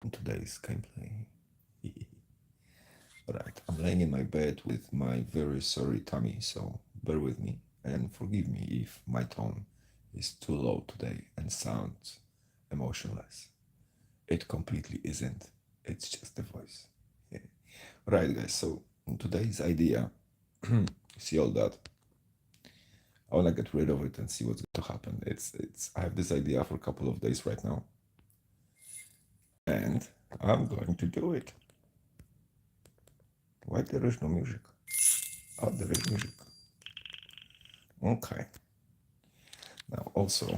today's gameplay. Alright, I'm laying in my bed with my very sorry tummy, so bear with me and forgive me if my tone is too low today and sounds emotionless. It completely isn't. It's just the voice. Right, guys, so today's idea, see all that? I want to get rid of it and see what's going to happen. I have this idea for a couple of days right now, and I'm going to do it. Why there is no music? Oh, there is music. Okay. Now also,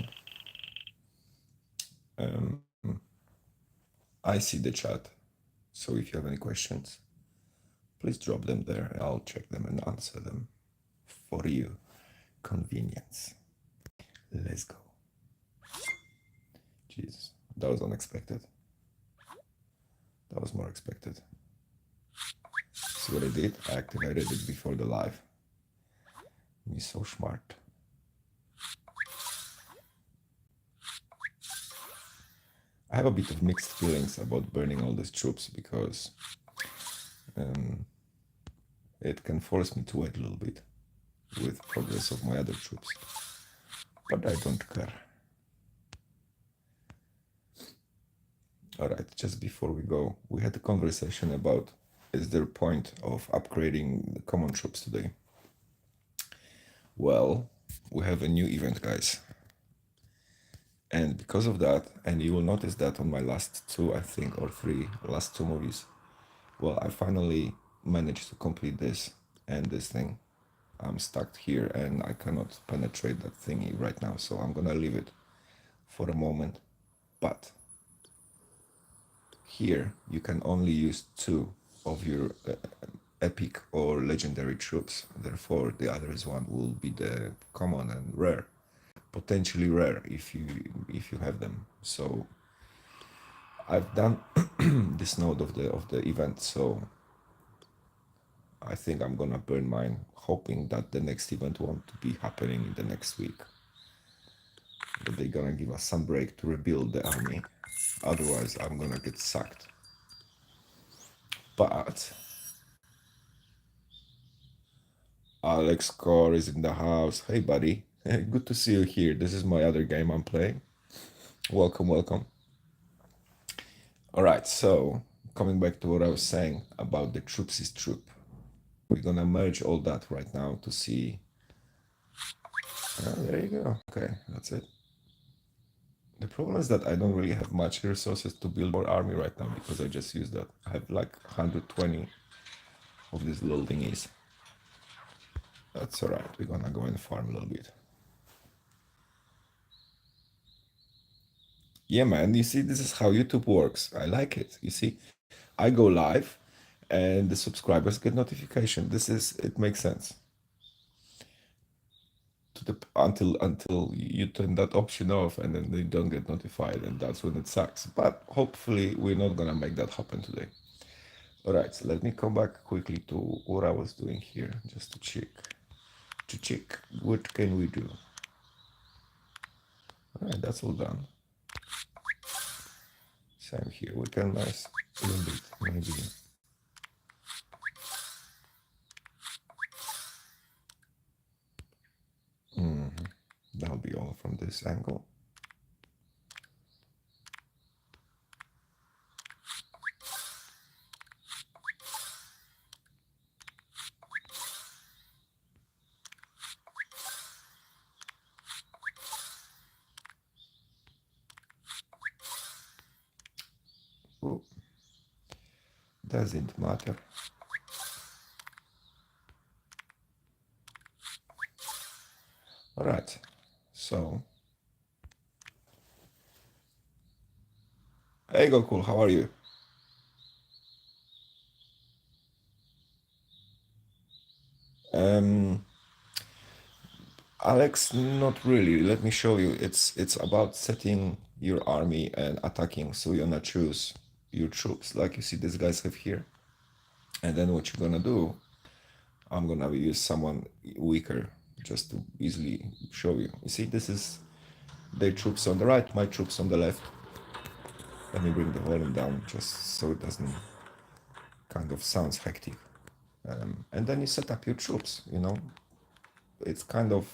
um, I see the chat, so if you have any questions, please drop them there. I'll check them and answer them for you convenience. Let's go. Jeez, that was unexpected. That was more expected. See what I did? I activated it before the live. Me so smart. I have a bit of mixed feelings about burning all these troops because it can force me to wait a little bit with progress of my other troops. But I don't care. Alright, just before we go, we had a conversation about is there a point of upgrading the common troops today? Well, we have a new event, guys. And because of that, and you will notice that on my last two, I think, or three, last two movies, well, I finally managed to complete this and this thing. I'm stuck here and I cannot penetrate that thingy right now, so I'm gonna leave it for a moment. But here you can only use two of your epic or legendary troops. Therefore, the others one will be the common and rare, potentially rare if you have them. So I've done this node of the event, so I think I'm gonna burn mine, hoping that the next event won't be happening in the next week. That they're gonna give us some break to rebuild the army. Otherwise, I'm gonna get sacked. But Alex Core is in the house. Hey, buddy. Good to see you here. This is my other game I'm playing. Welcome, welcome. All right, so coming back to what I was saying about the troops is troop. We're gonna merge all that right now to see. There you go. Okay, that's it. The problem is that I don't really have much resources to build more army right now because I just used that. I have like 120 of these little thingies. That's all right. We're gonna go and farm a little bit. Yeah, man. You see, this is how YouTube works. I like it. You see, I go live and the subscribers get notification. It makes sense. Until you turn that option off and then they don't get notified, and that's when it sucks. But hopefully we're not gonna make that happen today. All right, so let me come back quickly to what I was doing here, just to check what can we do. All right, that's all done. Same here. We can nice a little bit maybe. That'll be all from this angle. Ooh, doesn't matter. All right, so hey, Gokul, how are you? Alex, not really. Let me show you. It's about setting your army and attacking. So you're gonna choose your troops, like you see these guys have here. And then what you're gonna do, I'm gonna use someone weaker just to easily show you. You see, this is their troops on the right, my troops on the left. Let me bring the volume down just so it doesn't kind of sounds hectic. And then you set up your troops, you know. It's kind of,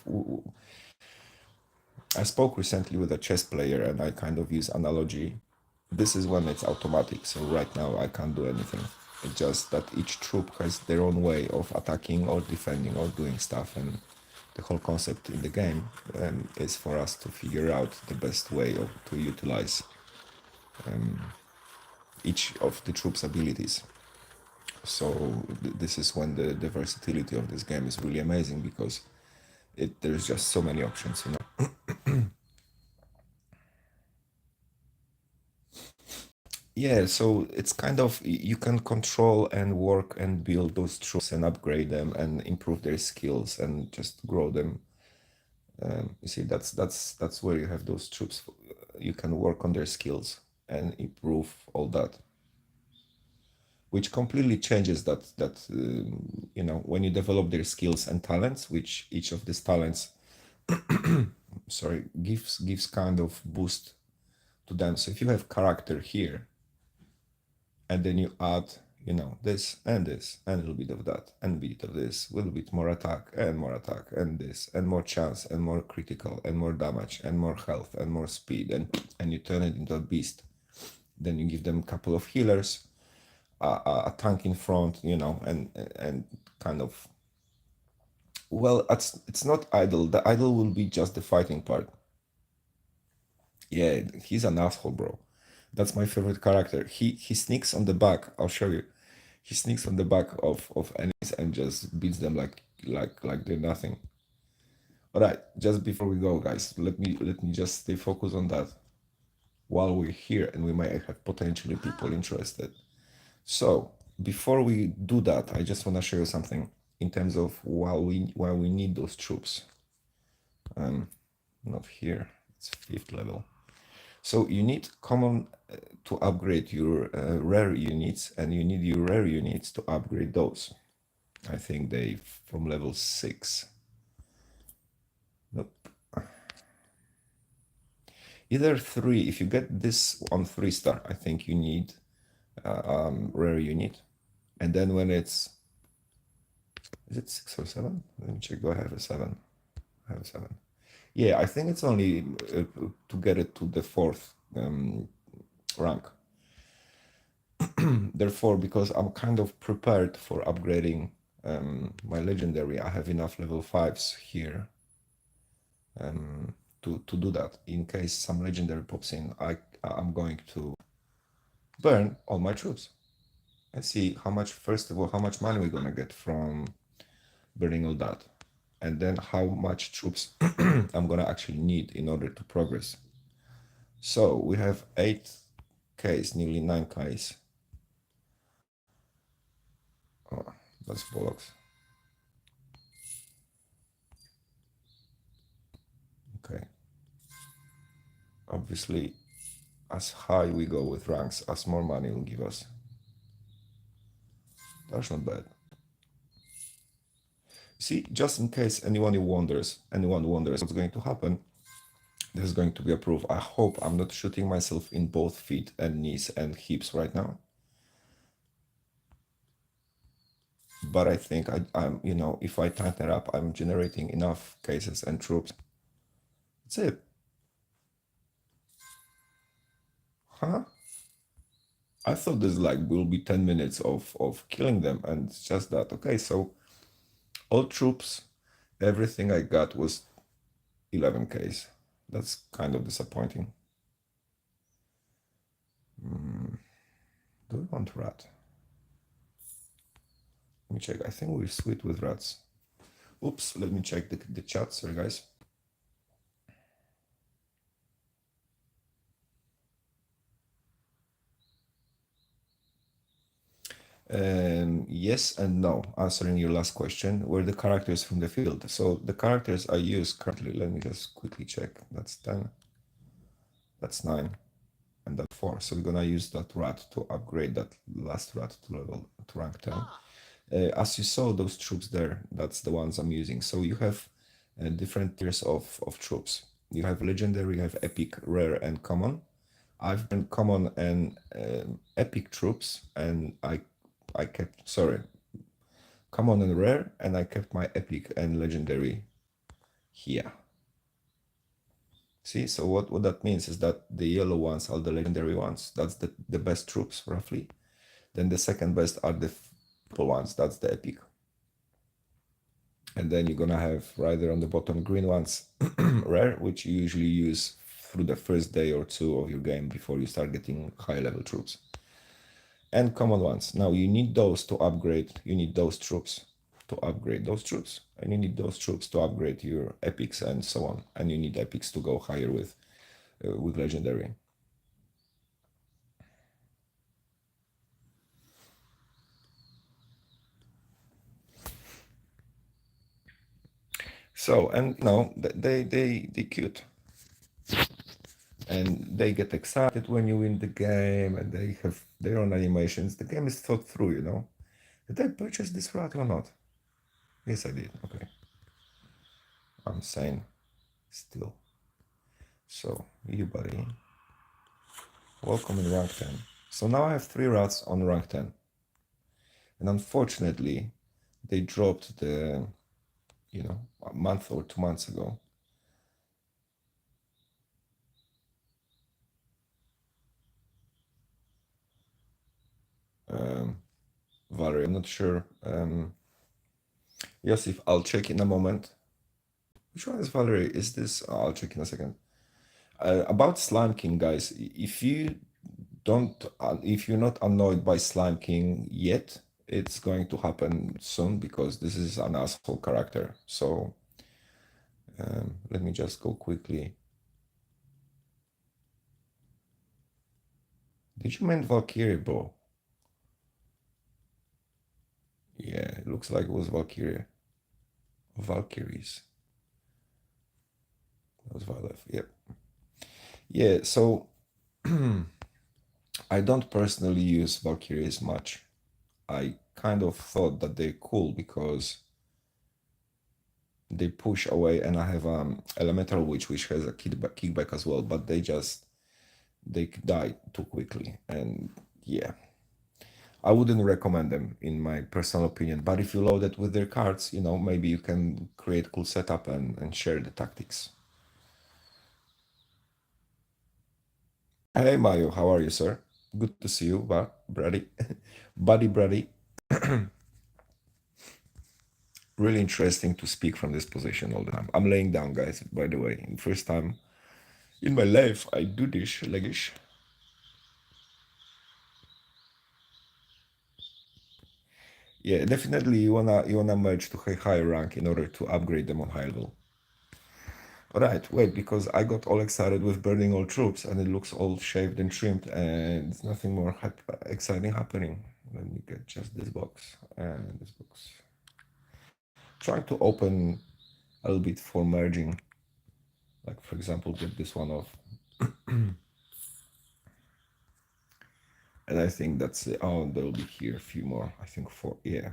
I spoke recently with a chess player and I kind of use analogy. This is when it's automatic, so right now I can't do anything. It's just that each troop has their own way of attacking or defending or doing stuff, and the whole concept in the game is for us to figure out the best way to utilize each of the troops' abilities. So this is when the versatility of this game is really amazing, because there's just so many options, you know. Yeah, so it's kind of, you can control and work and build those troops and upgrade them and improve their skills and just grow them. You see, that's where you have those troops. You can work on their skills and improve all that, which completely changes that you know, when you develop their skills and talents, which each of these talents, sorry, gives kind of boost to them. So if you have character here, and then you add, you know, this and a little bit of that and a bit of this, a little bit more attack and this and more chance and more critical and more damage and more health and more speed, and you turn it into a beast. Then you give them a couple of healers, a tank in front, you know, and kind of, well, it's not idle. The idle will be just the fighting part. Yeah, he's an asshole, bro. That's my favorite character. He sneaks on the back. I'll show you. He sneaks on the back of enemies and just beats them like they're nothing. All right, just before we go, guys, let me just stay focused on that while we're here, and we might have potentially people interested. So before we do that, I just want to show you something in terms of why we need those troops. Not here. It's 5th level. So you need common to upgrade your rare units, and you need your rare units to upgrade those. I think they from level 6. Nope. Either 3. If you get this on 3-star, I think you need rare unit. And then when it's, is it 6 or 7? Let me check. Do I have a 7? I have a 7. Yeah, I think it's only to get it to the 4th rank. Therefore, because I'm kind of prepared for upgrading my legendary, I have enough level 5s here to do that. In case some legendary pops in, I'm going to burn all my troops and see how much, first of all, how much money we're gonna get from burning all that, and then how much troops I'm gonna actually need in order to progress. So we have 8Ks, nearly 9Ks. Oh, that's bollocks. Okay. Obviously, as high we go with ranks, as more money will give us. That's not bad. See, just in case anyone wonders what's going to happen, there's going to be a proof. I hope I'm not shooting myself in both feet and knees and hips right now. But I think I'm, you know, if I tighten it up, I'm generating enough cases and troops. That's it. Huh? I thought this like will be 10 minutes of killing them, and it's just that. Okay, so all troops, everything I got was 11Ks. That's kind of disappointing. Do we want rat? Let me check. I think we're sweet with rats. Oops, let me check the chat. Sorry, guys. Yes and no. Answering your last question, were the characters from the field. So the characters I use currently, let me just quickly check. That's 10. That's 9. And that's 4. So we're gonna use that rat to upgrade that last rat to rank 10. As you saw, those troops there, that's the ones I'm using. So you have different tiers of troops. You have legendary, you have epic, rare, and common. I've been common and epic troops, and I kept, sorry, common and rare, and I kept my epic and legendary here. See, so what that means is that the yellow ones are the legendary ones. That's the best troops, roughly. Then the second best are the purple ones. That's the epic. And then you're gonna have right there on the bottom green ones, rare, which you usually use through the first day or two of your game before you start getting high level troops. And common ones. Now you need those to upgrade. You need those troops to upgrade those troops, and you need those troops to upgrade your epics and so on. And you need epics to go higher with legendary. So, and no, they cute, and they get excited when you win the game, and they have their own animations. The game is thought through, you know. Did I purchase this rat or not? Yes, I did. Okay, I'm sane still. So you buddy, welcome in rank 10. So now I have 3 rats on rank 10, and unfortunately, they dropped the, you know, a month or 2 months ago. Valerie, I'm not sure. Yosif, I'll check in a moment. Which one is Valerie? Is this? I'll check in a second. About Slime King, guys. If you don't, if you're not annoyed by Slime King yet, it's going to happen soon because this is an asshole character. So let me just go quickly. Did you mean Valkyrie, bro? Yeah, it looks like it was Valkyrie. Valkyries. That was Valev. Yep. Yeah, so I don't personally use Valkyries much. I kind of thought that they're cool because they push away, and I have Elemental Witch which has a kickback as well, but they die too quickly, and yeah, I wouldn't recommend them in my personal opinion. But if you load it with their cards, you know, maybe you can create cool setup and share the tactics. Hey Mayo, how are you, sir? Good to see you, Brady. Buddy. Really interesting to speak from this position all the time. I'm laying down, guys, by the way. First time in my life I do this legish. Yeah, definitely you wanna merge to a higher rank in order to upgrade them on high level. Alright, wait, because I got all excited with burning all troops and it looks all shaved and trimmed and there's nothing more exciting happening. Let me get just this box and this box. Trying to open a little bit for merging. Like for example, get this one off. And I think that's it. Oh, there'll be here a few more. I think 4. Yeah.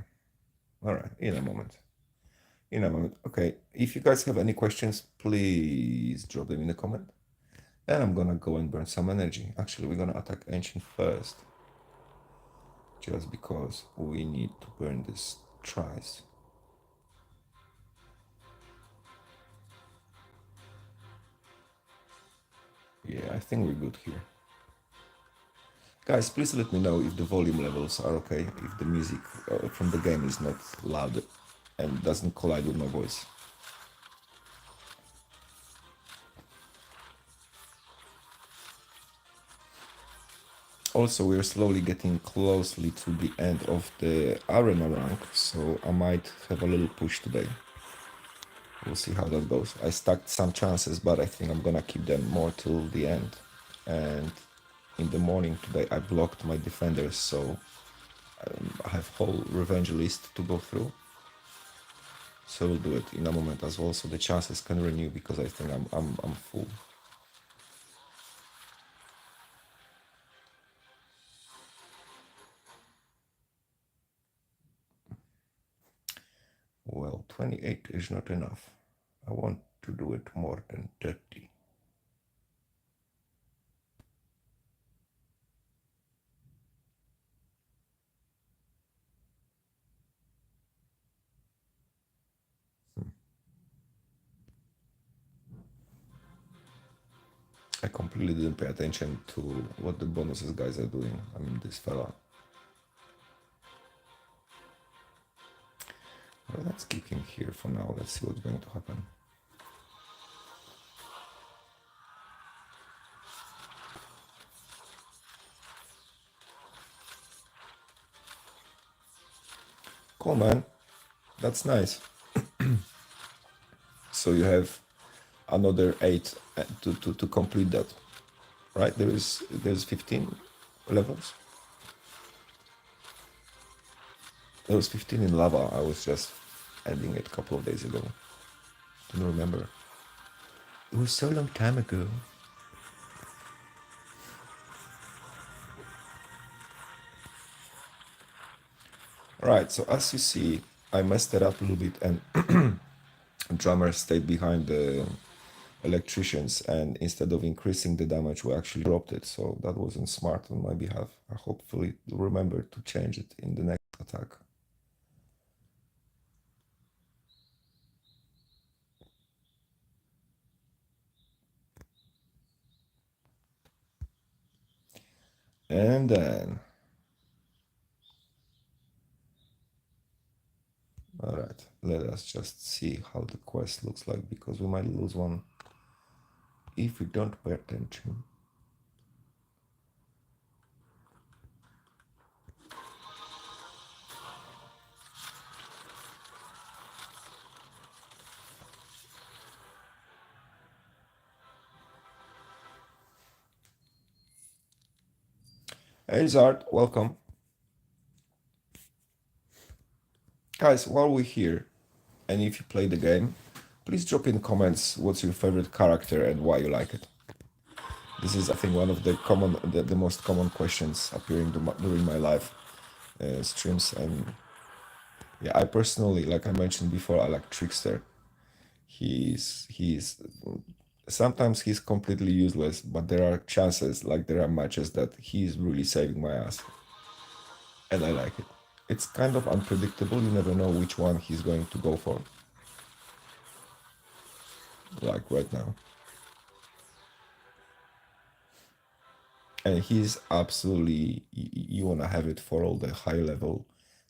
All right. In a moment. Okay. If you guys have any questions, please drop them in the comment. And I'm gonna go and burn some energy. Actually, we're gonna attack Ancient first. Just because we need to burn this tries. Yeah, I think we're good here. Guys, please let me know if the volume levels are okay, if the music from the game is not loud and doesn't collide with my voice. Also, we're slowly getting closely to the end of the arena rank, so I might have a little push today. We'll see how that goes. I stacked some chances, but I think I'm gonna keep them more till the end. And in the morning today, I blocked my defenders, so I have whole revenge list to go through. So we'll do it in a moment as well, so the chances can renew because I think I'm full. Well, 28 is not enough. I want to do it more than 30. I completely didn't pay attention to what the bonuses guys are doing. I mean, this fella. Well, let's keep him here for now. Let's see what's going to happen. Cool, man. That's nice. So you have another 8 to complete that, right? There's 15 levels. There was 15 in lava. I was just ending it a couple of days ago. Don't remember. It was so long time ago. Right, so as you see, I messed it up a little bit and drummer stayed behind the electricians, and instead of increasing the damage, we actually dropped it. So that wasn't smart on my behalf. I hopefully remember to change it in the next attack. And then, all right, let us just see how the quest looks like, because we might lose one if we don't pay attention. Hey Zard, welcome. Guys, while we're here, and if you play the game, please drop in comments what's your favorite character and why you like it. This is, I think, one of the most common questions appearing during my live streams. And yeah, I personally, like I mentioned before, I like Trickster. He's sometimes he's completely useless, but there are chances, like there are matches that he's really saving my ass, and I like it. It's kind of unpredictable. You never know which one he's going to go for. Like right now. And he's absolutely, you want to have it for all the high level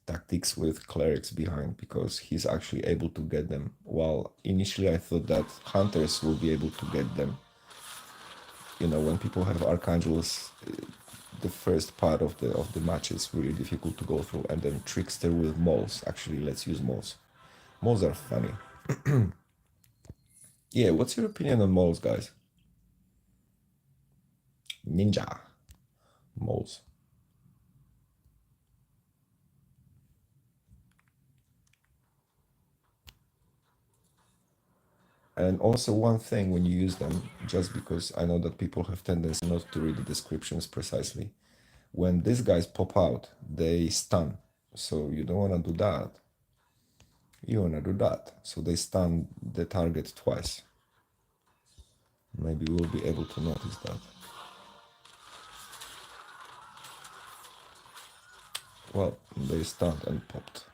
tactics with clerics behind, because he's actually able to get them. While initially I thought that hunters will be able to get them. You know, when people have archangels, the first part of the match is really difficult to go through, and then Trickster with moles. Actually, let's use moles. Moles are funny. Yeah, what's your opinion on moles, guys? Ninja moles. And also one thing when you use them, just because I know that people have tendency not to read the descriptions precisely, when these guys pop out, they stun. So you don't want to do that. You want to do that. So they stun the target twice. Maybe we'll be able to notice that. Well, they stunned and popped.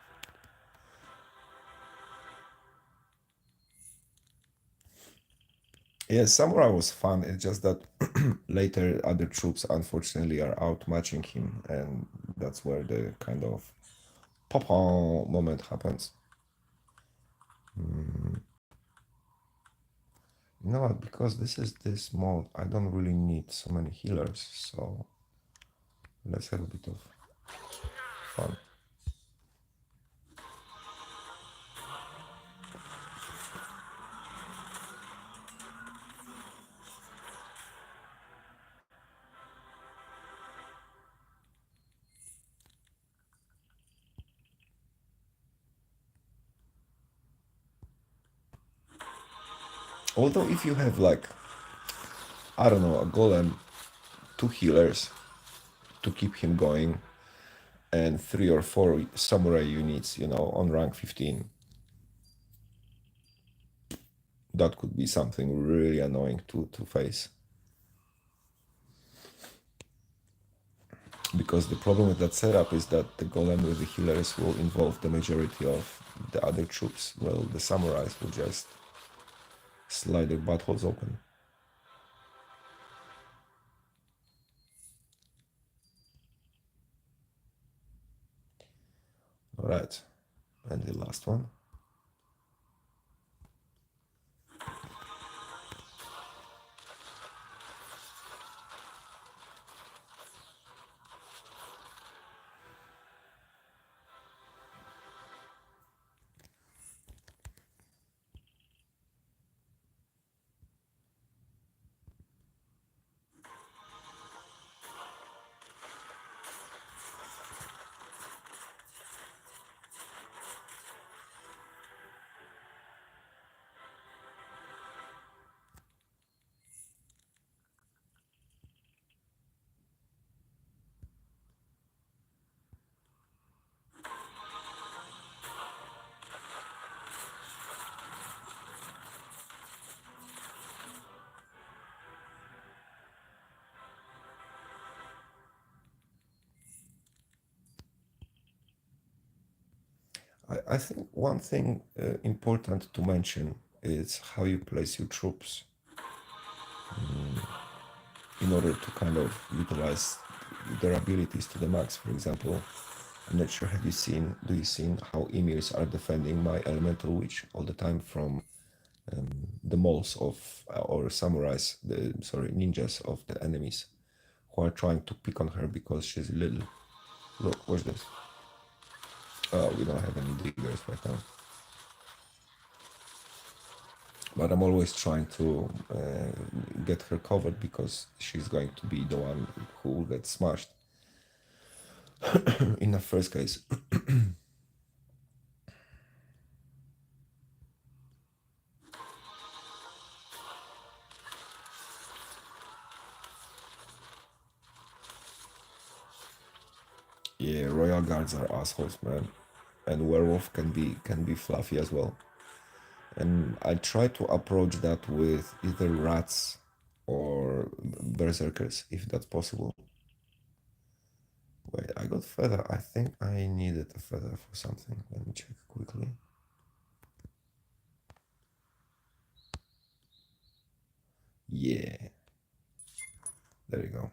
Yeah, Samurai was fun. It's just that later other troops unfortunately are outmatching him, and that's where the kind of pop-on moment happens. You know what, because this is this mode, I don't really need so many healers, so let's have a bit of fun. Although if you have like, I don't know, a golem, 2 healers to keep him going, and 3 or 4 samurai units, you know, on rank 15, that could be something really annoying to face. Because the problem with that setup is that the golem with the healers will involve the majority of the other troops, while the samurais will just slide their buttholes open. All right, and the last one. I think one thing important to mention is how you place your troops in order to kind of utilize their abilities to the max. For example, I'm not sure, do you seen how emirs are defending my elemental witch all the time from the moles of, or samurais, sorry, ninjas of the enemies who are trying to pick on her because she's little. Look, what's this? Oh, we don't have any diggers right now. But I'm always trying to get her covered because she's going to be the one who will get smashed in the first case. Yeah, royal guards are assholes, man, and werewolf can be fluffy as well. And I try to approach that with either rats or berserkers, if that's possible. Wait, I got feather. I think I needed a feather for something. Let me check quickly. Yeah, there you go.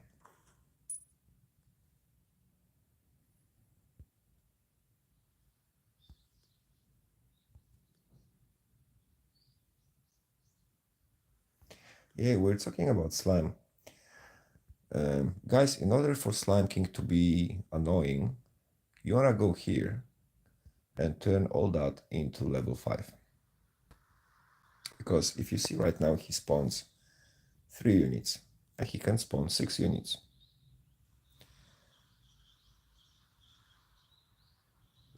Yeah, we're talking about slime. Guys, in order for Slime King to be annoying, you wanna go here and turn all that into level 5. Because if you see right now, he spawns 3 units, and he can spawn 6 units.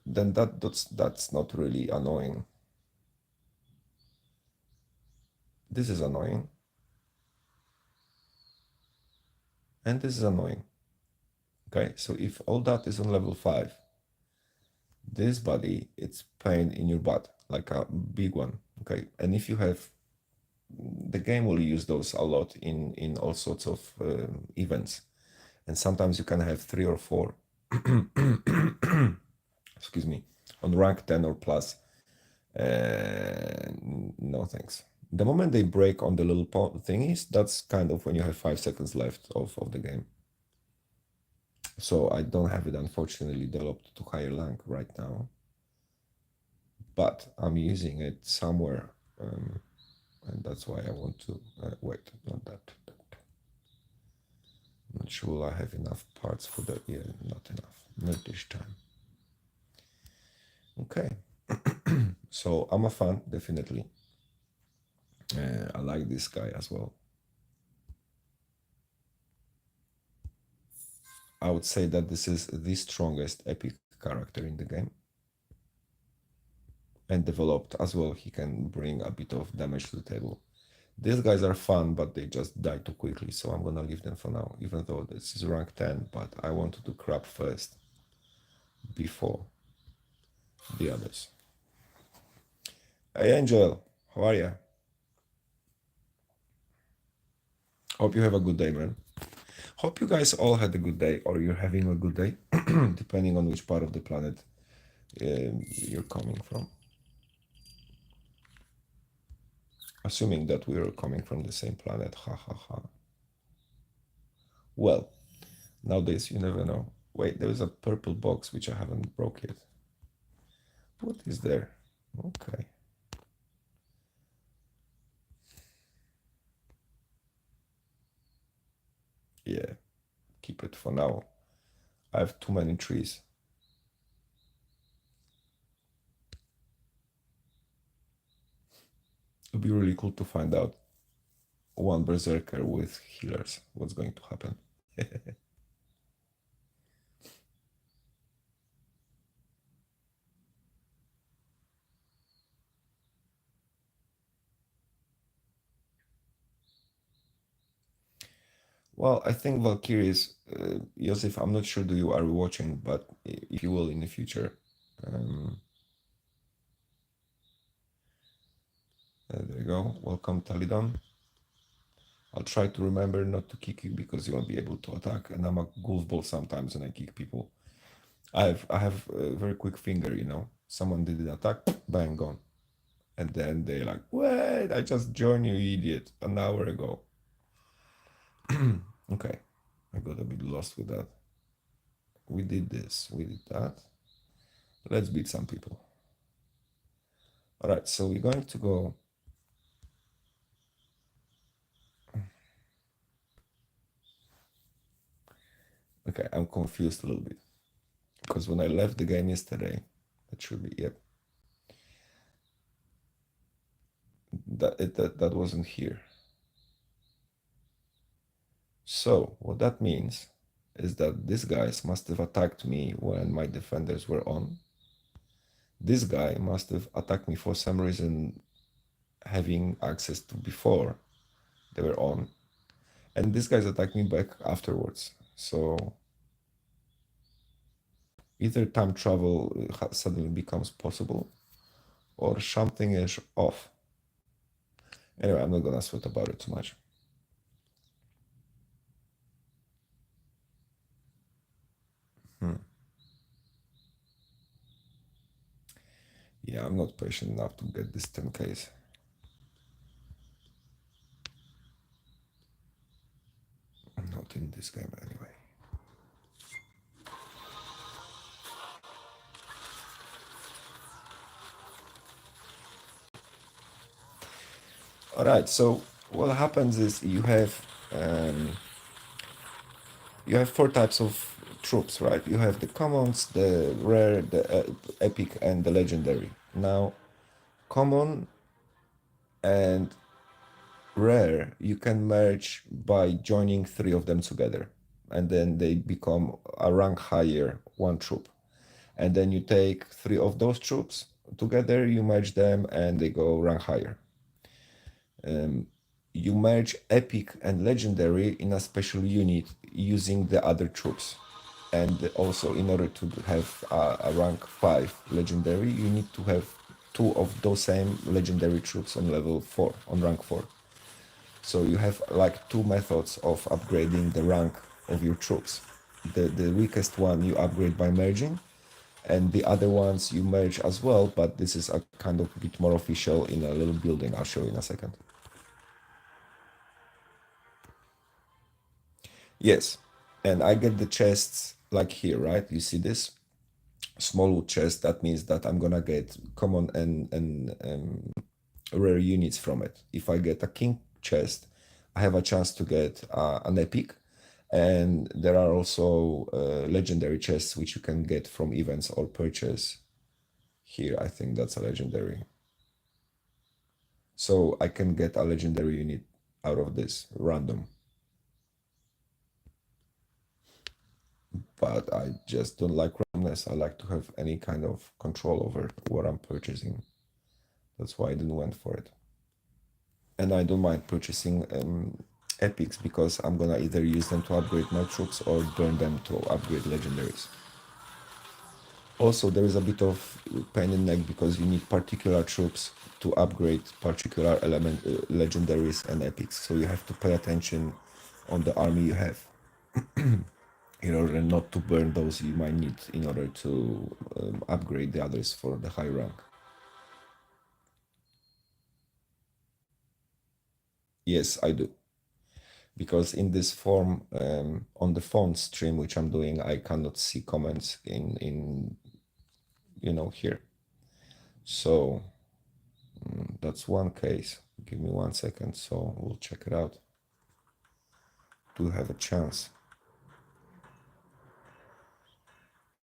Then that's not really annoying. This is annoying. And this is annoying. Okay, so if all that is on level 5, this body, it's pain in your butt, like a big one. Okay, and if you have, the game will use those a lot in all sorts of events, and sometimes you can have 3 or 4 excuse me, on rank 10 or plus. No thanks. The moment they break on the little thingies, that's kind of when you have 5 seconds left of the game. So I don't have it, unfortunately, developed to higher rank right now, but I'm using it somewhere, and that's why I want to wait. Not that. Not sure I have enough parts for that. Yeah, not enough. Not this time. Okay. So I'm a fan, definitely. I like this guy as well. I would say that this is the strongest epic character in the game. And developed as well, he can bring a bit of damage to the table. These guys are fun, but they just die too quickly, so I'm gonna leave them for now, even though this is rank 10, but I want to do crap first before the others. Hey Angel, how are you? Hope you have a good day, man. Hope you guys all had a good day, or you're having a good day, depending on which part of the planet you're coming from. Assuming that we are coming from the same planet, ha ha ha. Well, nowadays you never know. Wait, there is a purple box which I haven't broke yet. What is there? Okay. Yeah, keep it for now. I have too many trees. It'd be really cool to find out one berserker with healers. What's going to happen? Well, I think Valkyries, Joseph, I'm not sure do you are watching, but if you will in the future. There you go. Welcome, Talidon. I'll try to remember not to kick you because you won't be able to attack. And I'm a goofball sometimes and I kick people. I have a very quick finger, you know. Someone did an attack, bang, gone. And then they're like, wait, I just joined you, idiot, an hour ago. Okay, I got a bit lost with that. We did this, we did that. Let's beat some people. All right, so we're going to go. Okay, I'm confused a little bit because when I left the game yesterday, that should be, yep, that wasn't here. So what that means is that these guys must have attacked me when my defenders were on. This guy must have attacked me for some reason, having access to before they were on. And this guy's attacked me back afterwards. So either time travel suddenly becomes possible or something is off. Anyway, I'm not gonna sweat about it too much. Yeah, I'm not patient enough to get this 10Ks. I'm not in this game anyway. All right, so what happens is you have four types of troops, right? You have the commons, the rare, the epic, and the legendary. Now, common and rare, you can merge by joining three of them together, and then they become a rank higher, one troop. And then you take three of those troops together, you merge them, and they go rank higher. You merge epic and legendary in a special unit using the other troops. And also, in order to have a rank 5 legendary, you need to have two of those same legendary troops on level 4, on rank 4. So you have like two methods of upgrading the rank of your troops. The weakest one you upgrade by merging, and the other ones you merge as well, but this is a kind of bit more official in a little building I'll show you in a second. Yes, and I get the chests like here, right? You see this small wood chest. That means that I'm gonna get common and rare units from it. If I get a king chest, I have a chance to get an epic, and there are also legendary chests which you can get from events or purchase. Here, I think that's a legendary. So I can get a legendary unit out of this random. But I just don't like randomness. I like to have any kind of control over what I'm purchasing. That's why I didn't went for it. And I don't mind purchasing epics because I'm gonna either use them to upgrade my troops or burn them to upgrade legendaries. Also, there is a bit of pain in the neck because you need particular troops to upgrade particular element legendaries and epics. So you have to pay attention on the army you have in order not to burn those you might need in order to upgrade the others for the high rank. Yes, I do. Because in this form, on the phone stream, which I'm doing, I cannot see comments in here. So that's one case. Give me 1 second, so we'll check it out. Do have a chance.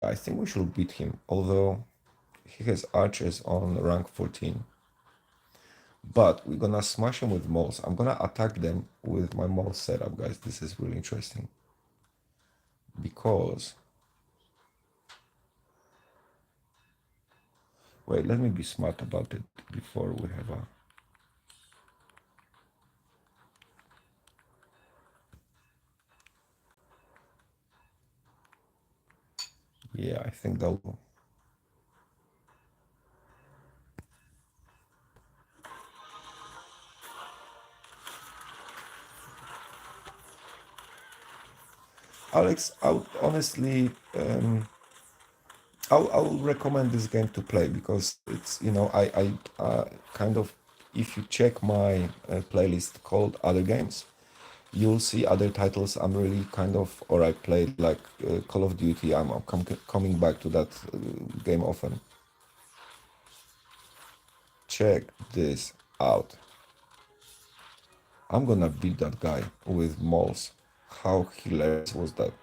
I think we should beat him, although he has archers on rank 14. But we're gonna smash him with moles. I'm gonna attack them with my mole setup, guys. This is really interesting. Because... Wait, let me be smart about it before we have a... Yeah, I think that will... Alex, I would honestly... I'll recommend this game to play because it's, kind of... If you check my playlist called Other Games, you'll see other titles I'm really kind of... Or I played like Call of Duty. I'm coming back to that game often. Check this out. I'm gonna beat that guy with moles. How hilarious was that?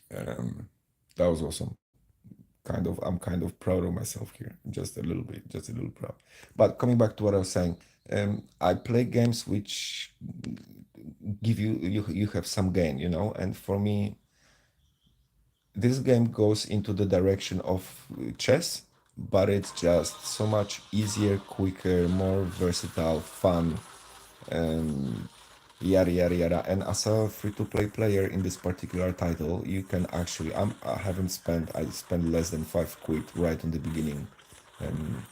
That was awesome. I'm kind of proud of myself here, just a little bit, just a little proud. But coming back to what I was saying, I play games which give you have some gain, and for me, this game goes into the direction of chess, but it's just so much easier, quicker, more versatile, fun, um, yada yada yada. And as a free-to-play player in this particular title, you can actually... I spent less than 5 quid right in the beginning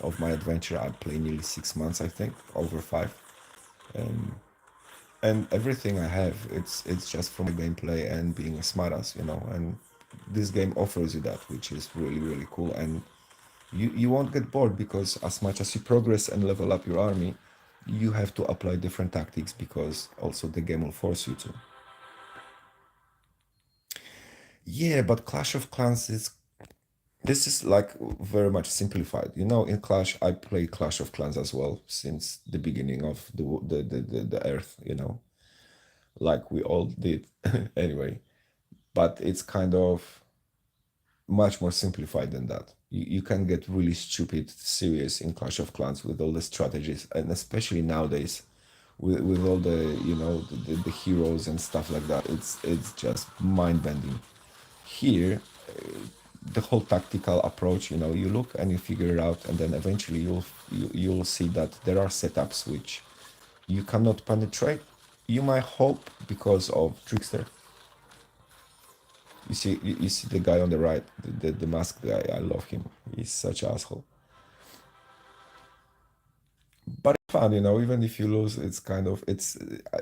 of my adventure. I played nearly 6 months, I think, over five. And everything I have, it's just from the gameplay and being a smartass, and this game offers you that, which is really, really cool. And you won't get bored because as much as you progress and level up your army, you have to apply different tactics because also the game will force you to. Yeah, but Clash of Clans is... This is like very much simplified. In Clash, I play Clash of Clans as well since the beginning of the Earth, like we all did anyway. But it's kind of much more simplified than that. You can get really stupid serious in Clash of Clans with all the strategies, and especially nowadays with all the heroes and stuff like that. It's just mind-bending. Here, the whole tactical approach, you look and you figure it out, and then eventually you'll see that there are setups which you cannot penetrate. You might hope because of Trickster. You see the guy on the right, the masked guy. I love him. He's such an asshole. But it's fun, even if you lose, it's kind of...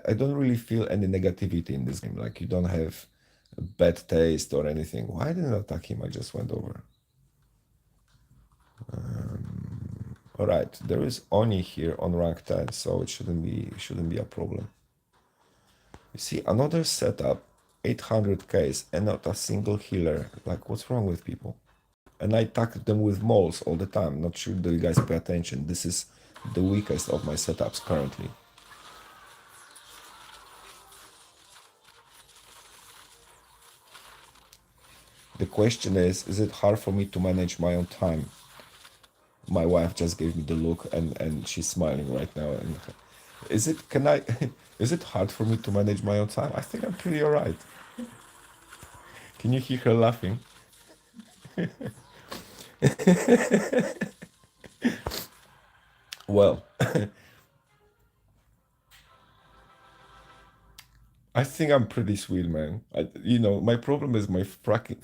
I don't really feel any negativity in this game. Like, you don't have a bad taste or anything. Why didn't I attack him? I just went over. All right, there is Oni here on rank 10, so it shouldn't be a problem. You see, another setup, 800 Ks and not a single healer. Like, what's wrong with people? And I attack them with moles all the time. Not sure that you guys pay attention. This is the weakest of my setups currently. The question is it hard for me to manage my own time? My wife just gave me the look and she's smiling right now. And is it hard for me to manage my own time? I think I'm pretty alright. Can you hear her laughing? Well, I think I'm pretty sweet, man. My problem is my fracking.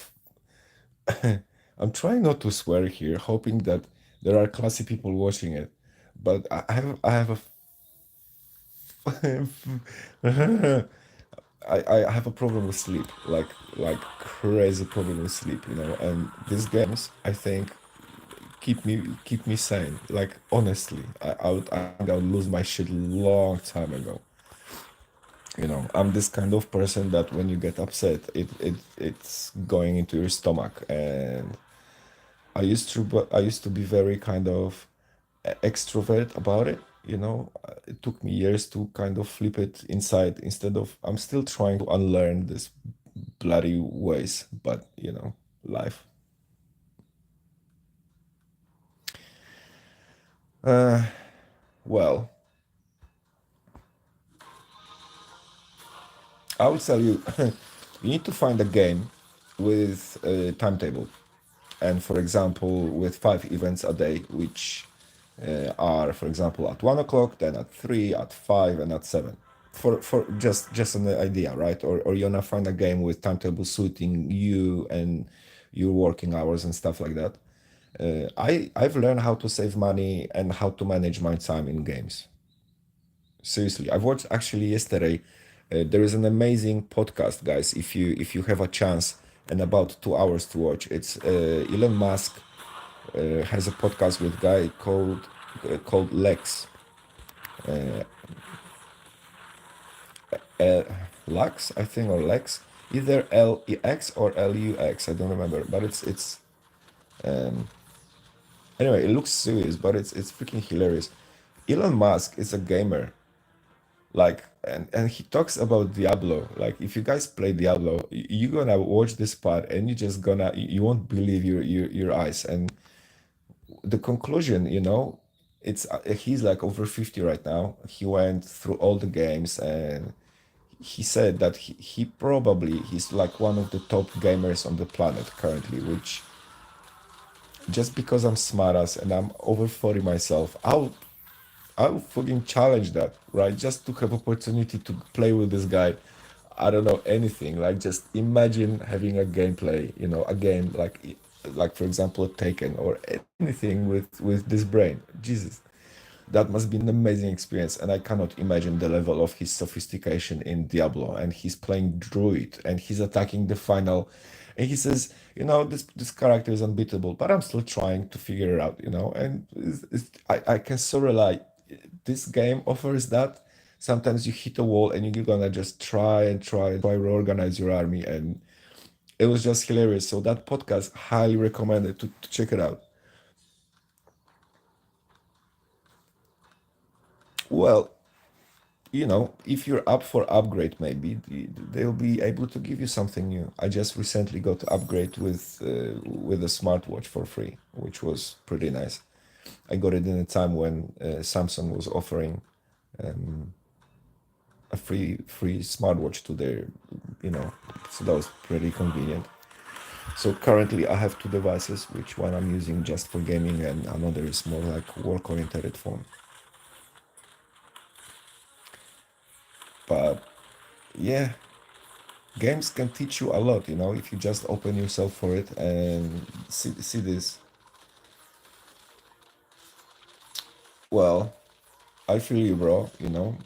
I'm trying not to swear here, hoping that there are classy people watching it. But I have I have a problem with sleep, like crazy problem with sleep, and these games, I think, keep me sane. Like, honestly, I think I would lose my shit long time ago. I'm this kind of person that when you get upset, it's going into your stomach. And I used to be very kind of extrovert about it. It took me years to kind of flip it inside. Instead of, I'm still trying to unlearn this bloody ways, but life. Uh, well, I will tell you, you need to find a game with a timetable. And for example, with 5 events a day, which are, for example, at 1 o'clock, then at 3, at 5, and at 7. For just an idea, right? Or you're gonna find a game with timetable suiting you and your working hours and stuff like that. I've learned how to save money and how to manage my time in games. Seriously, I've watched actually yesterday. There is an amazing podcast, guys. If you have a chance and about 2 hours to watch, it's Elon Musk has a podcast with a guy called Lex. Uh, uh, Lux, I think, or Lex, either Lex or Lux. I don't remember, but it's um, anyway. It looks serious, but it's freaking hilarious. Elon Musk is a gamer, like, and he talks about Diablo. Like, if you guys play Diablo, you're gonna watch this part, and you just gonna you won't believe your eyes. And the conclusion, it's he's like over 50 right now. He went through all the games, and he said that he's like one of the top gamers on the planet currently, which, just because I'm smartass and I'm over 40 myself, I'll fucking challenge that, right? Just to have opportunity to play with this guy. I don't know anything. Like, just imagine having a gameplay, a game like for example, Taken or anything with this brain. Jesus, that must be an amazing experience. And I cannot imagine the level of his sophistication in Diablo. And he's playing Druid and he's attacking the final. And he says, this character is unbeatable, but I'm still trying to figure it out, And I can so rely. This game offers that. Sometimes you hit a wall and you're gonna just try and try to reorganize your army. And it was just hilarious. So that podcast, highly recommended to check it out. Well, if you're up for upgrade, maybe they'll be able to give you something new. I just recently got upgrade with a smartwatch for free, which was pretty nice. I got it in a time when Samsung was offering um, a free smartwatch to their, you know, so that was pretty convenient. So currently I have two devices, which one I'm using just for gaming and another is more like work-oriented phone. But yeah, games can teach you a lot, if you just open yourself for it and see this. Well, I feel you, bro,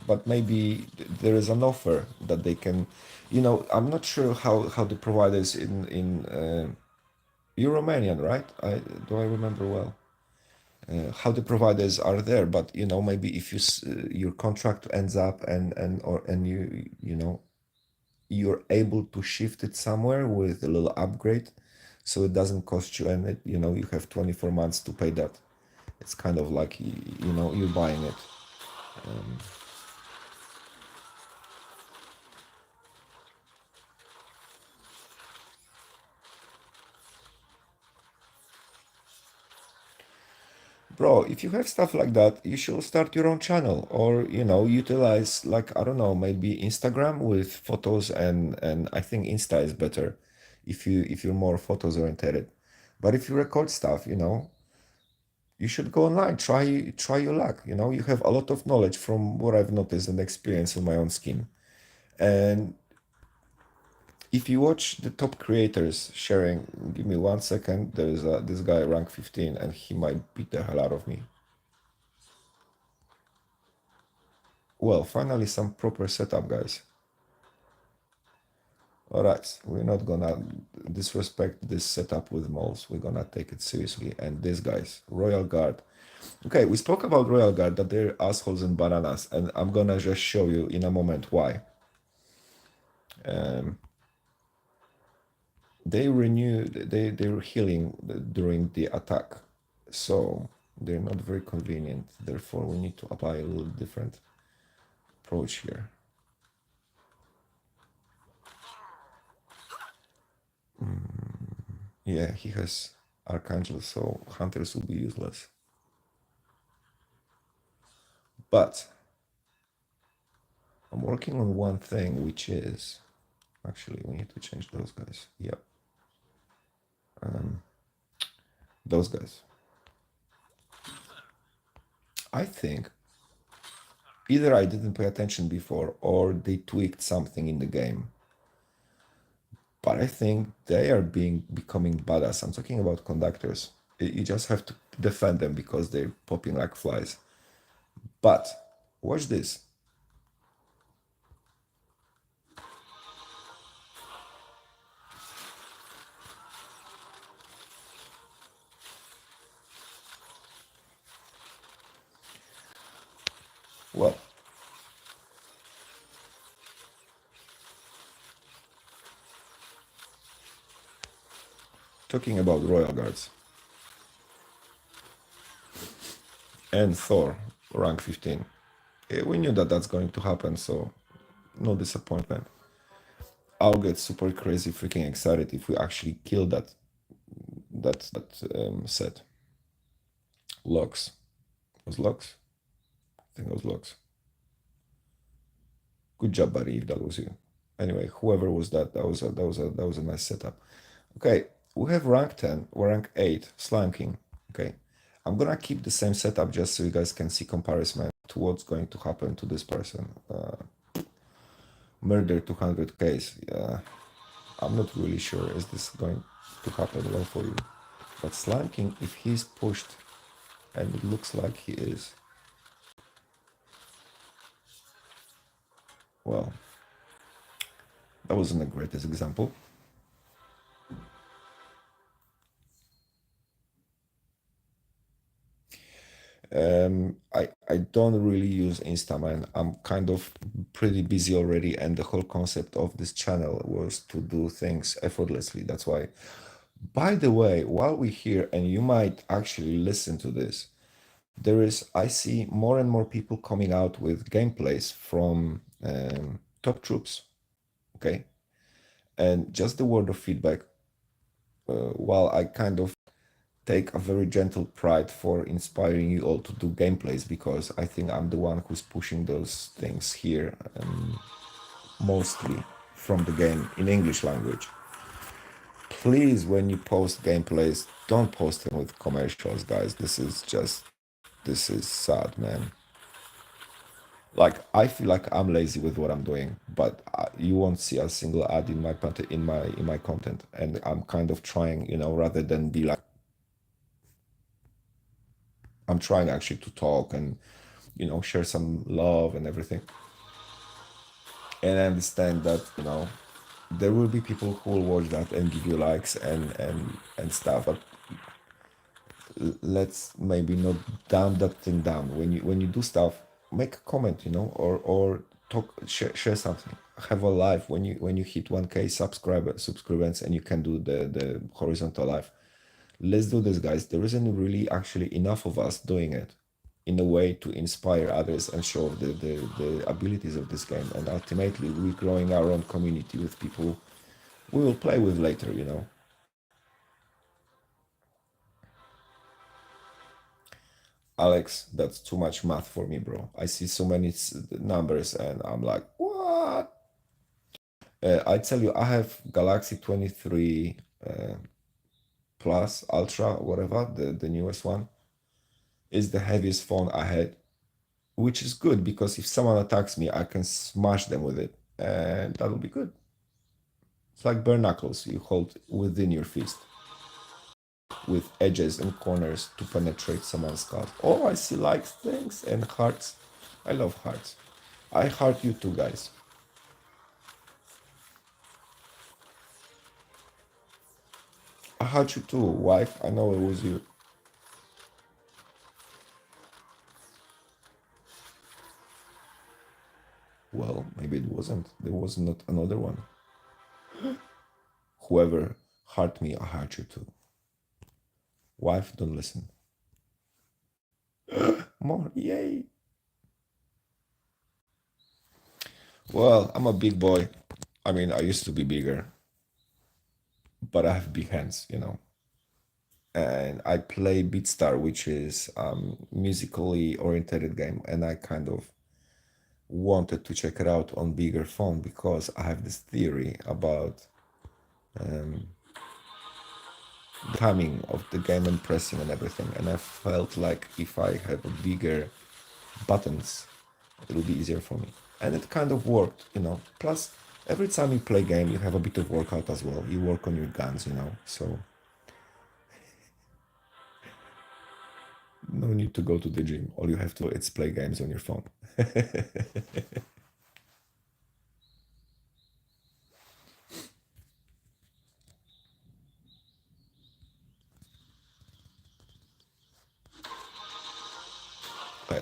but maybe there is an offer that they can, I'm not sure how the providers in you're Romanian, right? I remember well. How the providers are there, but maybe if your contract ends up and you're able to shift it somewhere with a little upgrade, so it doesn't cost you, and you have 24 months to pay that. It's kind of like you're buying it. um, Bro, if you have stuff like that, you should start your own channel, or utilize, like, I don't know, maybe Instagram with photos, and I think Insta is better if you're more photos oriented. But if you record stuff, you should go online, try your luck. You have a lot of knowledge from what I've noticed and experience in my own skin. And if you watch the top creators sharing, give me 1 second, there's this guy rank 15 and he might beat the hell out of me. Well, finally some proper setup, guys. All right, we're not gonna disrespect this setup with moles. We're gonna take it seriously. And these guys, Royal Guard. Okay, we spoke about Royal Guard, that they're assholes and bananas, and I'm gonna just show you in a moment why. They renew, they're healing during the attack, so they're not very convenient. Therefore, we need to apply a little different approach here. Yeah, he has Archangel, so hunters will be useless. But I'm working on one thing, which is actually we need to change those guys. Yep, those guys. I think either I didn't pay attention before or they tweaked something in the game. But I think they are becoming badass. I'm talking about conductors. You just have to defend them because they're popping like flies. But watch this. Well, talking about Royal Guards and Thor, rank 15. We knew that that's going to happen, so no disappointment. I'll get super crazy freaking excited if we actually kill that set. Lux. Was Lux? I think it was Lux. Good job, buddy, if that was you. Anyway, whoever was that was a nice setup. Okay, we have rank 10 or rank 8 Slime King. Okay, I'm gonna keep the same setup just so you guys can see comparison to what's going to happen to this person. Murder 200 case. I'm not really sure is this going to happen well for you. But Slime King, if he's pushed, and it looks like he is, well, that wasn't the greatest example. I don't really use Instaman. I'm kind of pretty busy already, and the whole concept of this channel was to do things effortlessly. That's why. By the way, while we're here, and you might actually listen to this, I see more and more people coming out with gameplays from top troops. Okay, and just the word of feedback. While I kind of take a very gentle pride for inspiring you all to do gameplays because I think I'm the one who's pushing those things here, mostly from the game in English language. Please, when you post gameplays, don't post them with commercials, guys. This is sad, man. Like, I feel like I'm lazy with what I'm doing, but you won't see a single ad in my content, and I'm kind of trying, rather than be like, I'm trying actually to talk and share some love and everything. And I understand that there will be people who will watch that and give you likes and stuff, but let's maybe not dumb that thing down. When you do stuff, make a comment, or talk, share something. Have a live when you hit 1K subscribers, and you can do the horizontal live. Let's do this, guys. There isn't really actually enough of us doing it in a way to inspire others and show the abilities of this game. And ultimately, we're growing our own community with people we will play with later. Alex, that's too much math for me, bro. I see so many numbers and I'm like, what? I tell you, I have Galaxy 23 Plus, Ultra, whatever, the newest one. Is the heaviest phone I had, which is good because if someone attacks me, I can smash them with it, and that'll be good. It's like bare knuckles you hold within your fist, with edges and corners to penetrate someone's skull. Oh, I see likes, thanks, and hearts. I love hearts. I heart you too, guys. I heart you too, wife. I know it was you. Well, maybe it was wasn't. There was not another one. Whoever hurt me, I hurt you too. Wife, don't listen. More, yay. Well, I'm a big boy. I mean, I used to be bigger, but I have big hands, you know. And I play Beatstar, which is musically oriented game, and I kind of wanted to check it out on bigger phone because I have this theory about um, timing of the game and pressing and everything, and I felt like if I have a bigger buttons, it will be easier for me, and it kind of worked, you know. Plus, every time you play game, you have a bit of workout as well. You work on your guns, you know, so no need to go to the gym. All you have to do is play games on your phone.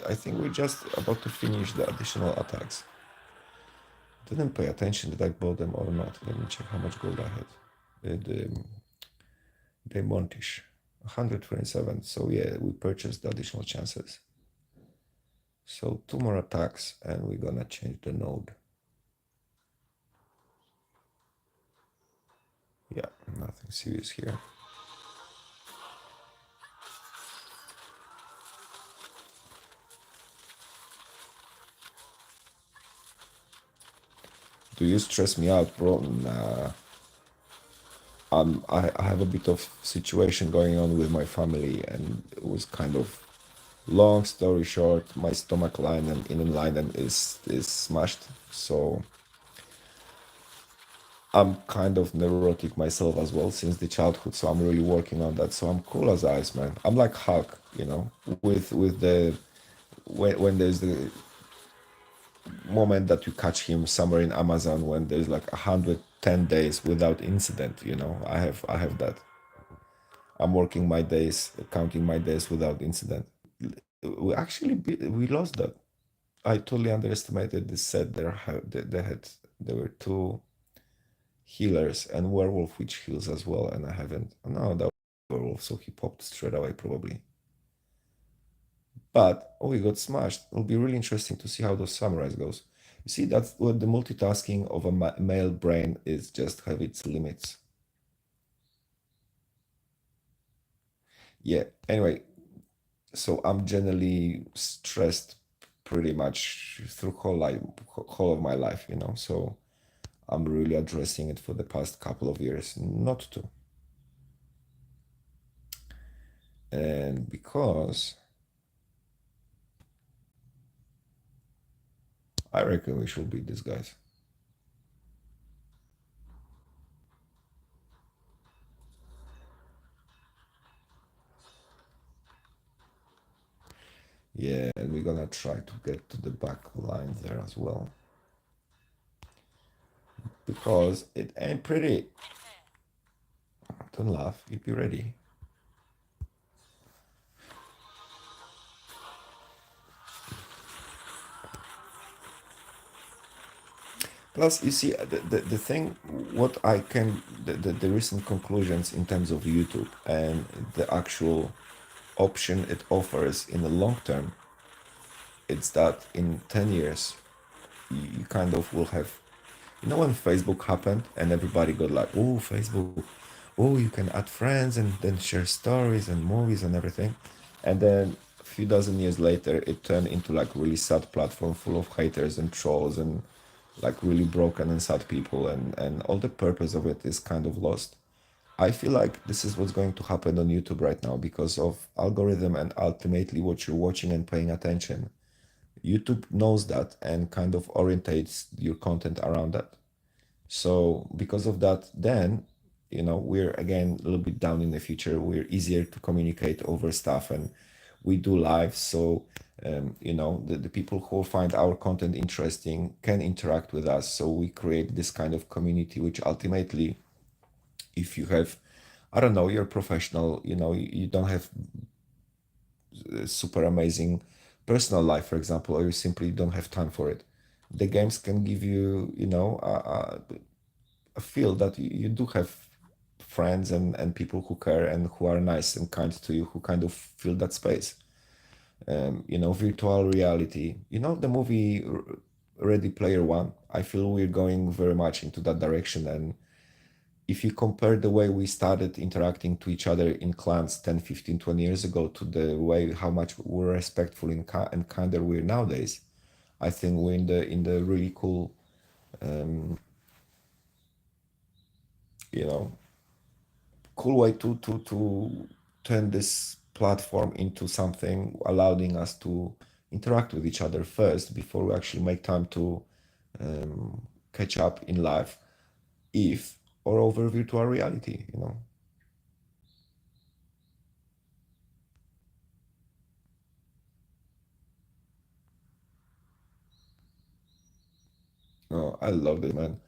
I think we're just about to finish the additional attacks. Didn't pay attention that I bought them or not. Let me check how much gold I had. The Montish, 127. So yeah, we purchased the additional chances. So 2 more attacks and we're gonna change the node. Yeah, nothing serious here. Do you stress me out, bro? Nah. I have a bit of situation going on with my family, and it was kind of long story short. My stomach line and inner line is smashed, so I'm kind of neurotic myself as well since the childhood. So I'm really working on that. So I'm cool as ice, man. I'm like Hulk, you know, with the when there's the moment that you catch him somewhere in Amazon when there's like 110 days without incident, you know. I have that. I'm working my days, counting my days without incident. We lost that. I totally underestimated this set. There were two healers and werewolf which heals as well, and I haven't. No, that werewolf, so he popped straight away probably. But oh, he got smashed. It'll be really interesting to see how those samurais goes. You see, that's what the multitasking of a male brain is, just have its limits. Yeah. Anyway, so I'm generally stressed pretty much through whole of my life, you know. So I'm really addressing it for the past couple of years, not to. And because I reckon we should beat these guys. Yeah, and we're gonna try to get to the back line there as well. Because it ain't pretty. Don't laugh, you'd be ready. Plus, you see, the thing, what I can, the recent conclusions in terms of YouTube and the actual option it offers in the long term, it's that in 10 years, you kind of will have, you know, when Facebook happened and everybody got like, oh, Facebook, oh, you can add friends and then share stories and movies and everything. And then a few dozen years later, it turned into like really sad platform full of haters and trolls and like really broken and sad people, and all the purpose of it is kind of lost. I feel like this is what's going to happen on YouTube right now because of algorithm and ultimately what you're watching and paying attention. YouTube knows that and kind of orientates your content around that. So because of that, then, you know, we're again a little bit down in the future. We're easier to communicate over stuff and we do live. So, you know, the people who find our content interesting can interact with us. So we create this kind of community, which ultimately, if you have, I don't know, you're a professional, you know, you don't have super amazing personal life, for example, or you simply don't have time for it. the games can give you, a feel that you do have friends and people who care and who are nice and kind to you, who kind of fill that space. Virtual reality. The movie Ready Player One. I feel we're going very much into that direction. And if you compare the way we started interacting to each other in clans 10, 15, 20 years ago to the way how much we're respectful and kinder we're nowadays, I think we're in the really cool, you know, cool way to turn this platform into something allowing us to interact with each other first before we actually make time to catch up in life, if or over virtual reality. Oh, I love it, man.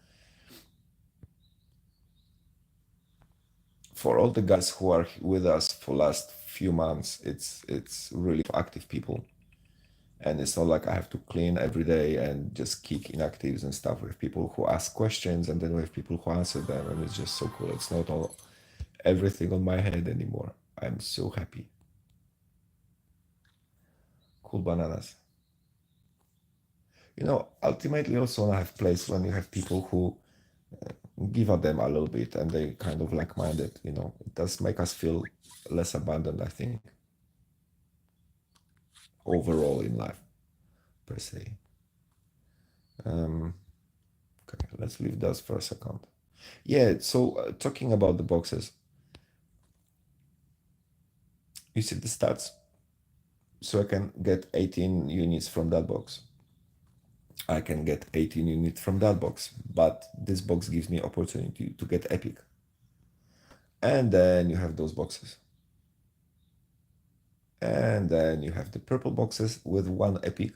For all the guys who are with us for last few months, it's really active people. And it's not like I have to clean every day and just kick inactives and stuff. We have people who ask questions, and then we have people who answer them, and it's just so cool. It's not all everything on my head anymore. I'm so happy. Cool bananas. Ultimately also I have place when you have people who give a them a little bit and they kind of like-minded. It does make us feel less abandoned, I think, overall in life per se. Okay, let's leave those for a second. Yeah, so talking about the boxes, you see the stats. So I can get 18 units from that box. I can get 18 units from that box, but this box gives me opportunity to get epic. And then you have those boxes. And then you have the purple boxes with one epic.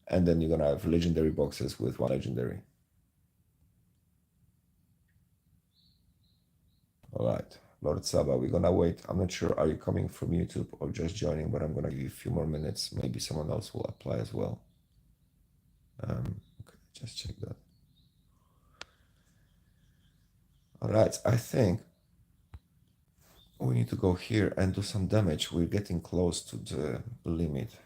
And then you're gonna have legendary boxes with one legendary. All right, Lord Saba, we're gonna wait. I'm not sure, are you coming from YouTube or just joining, but I'm gonna give you a few more minutes. Maybe someone else will apply as well. Okay, just check that. All right, I think we need to go here and do some damage. We're getting close to the limit.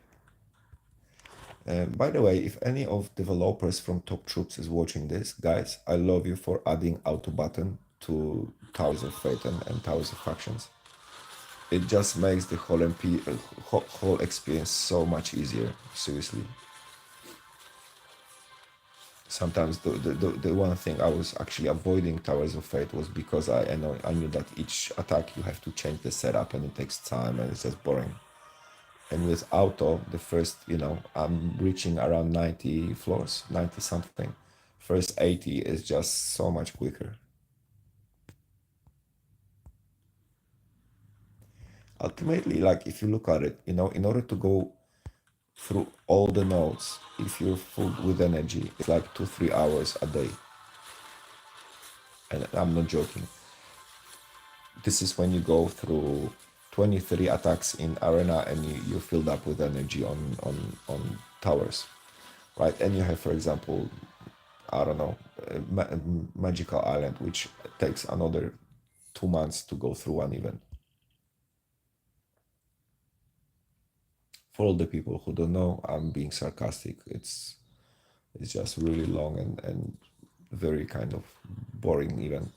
By the way, if any of developers from Top Troops is watching this, guys, I love you for adding auto button to Towers of Fate and Towers of Factions. It just makes the whole experience so much easier, seriously. Sometimes the one thing I was actually avoiding Towers of Fate was because I knew that each attack you have to change the setup and it takes time and it's just boring. And with auto, the first, I'm reaching around 90 floors, 90 something. First 80 is just so much quicker. Ultimately, like if you look at it, in order to go through all the nodes, if you're full with energy, it's like 2-3 hours a day. And I'm not joking. This is when you go through 23 attacks in arena and you're filled up with energy on towers, right? And you have, for example, I don't know, Magical Island, which takes another 2 months to go through one event. For all the people who don't know, I'm being sarcastic. It's just really long and very kind of boring event.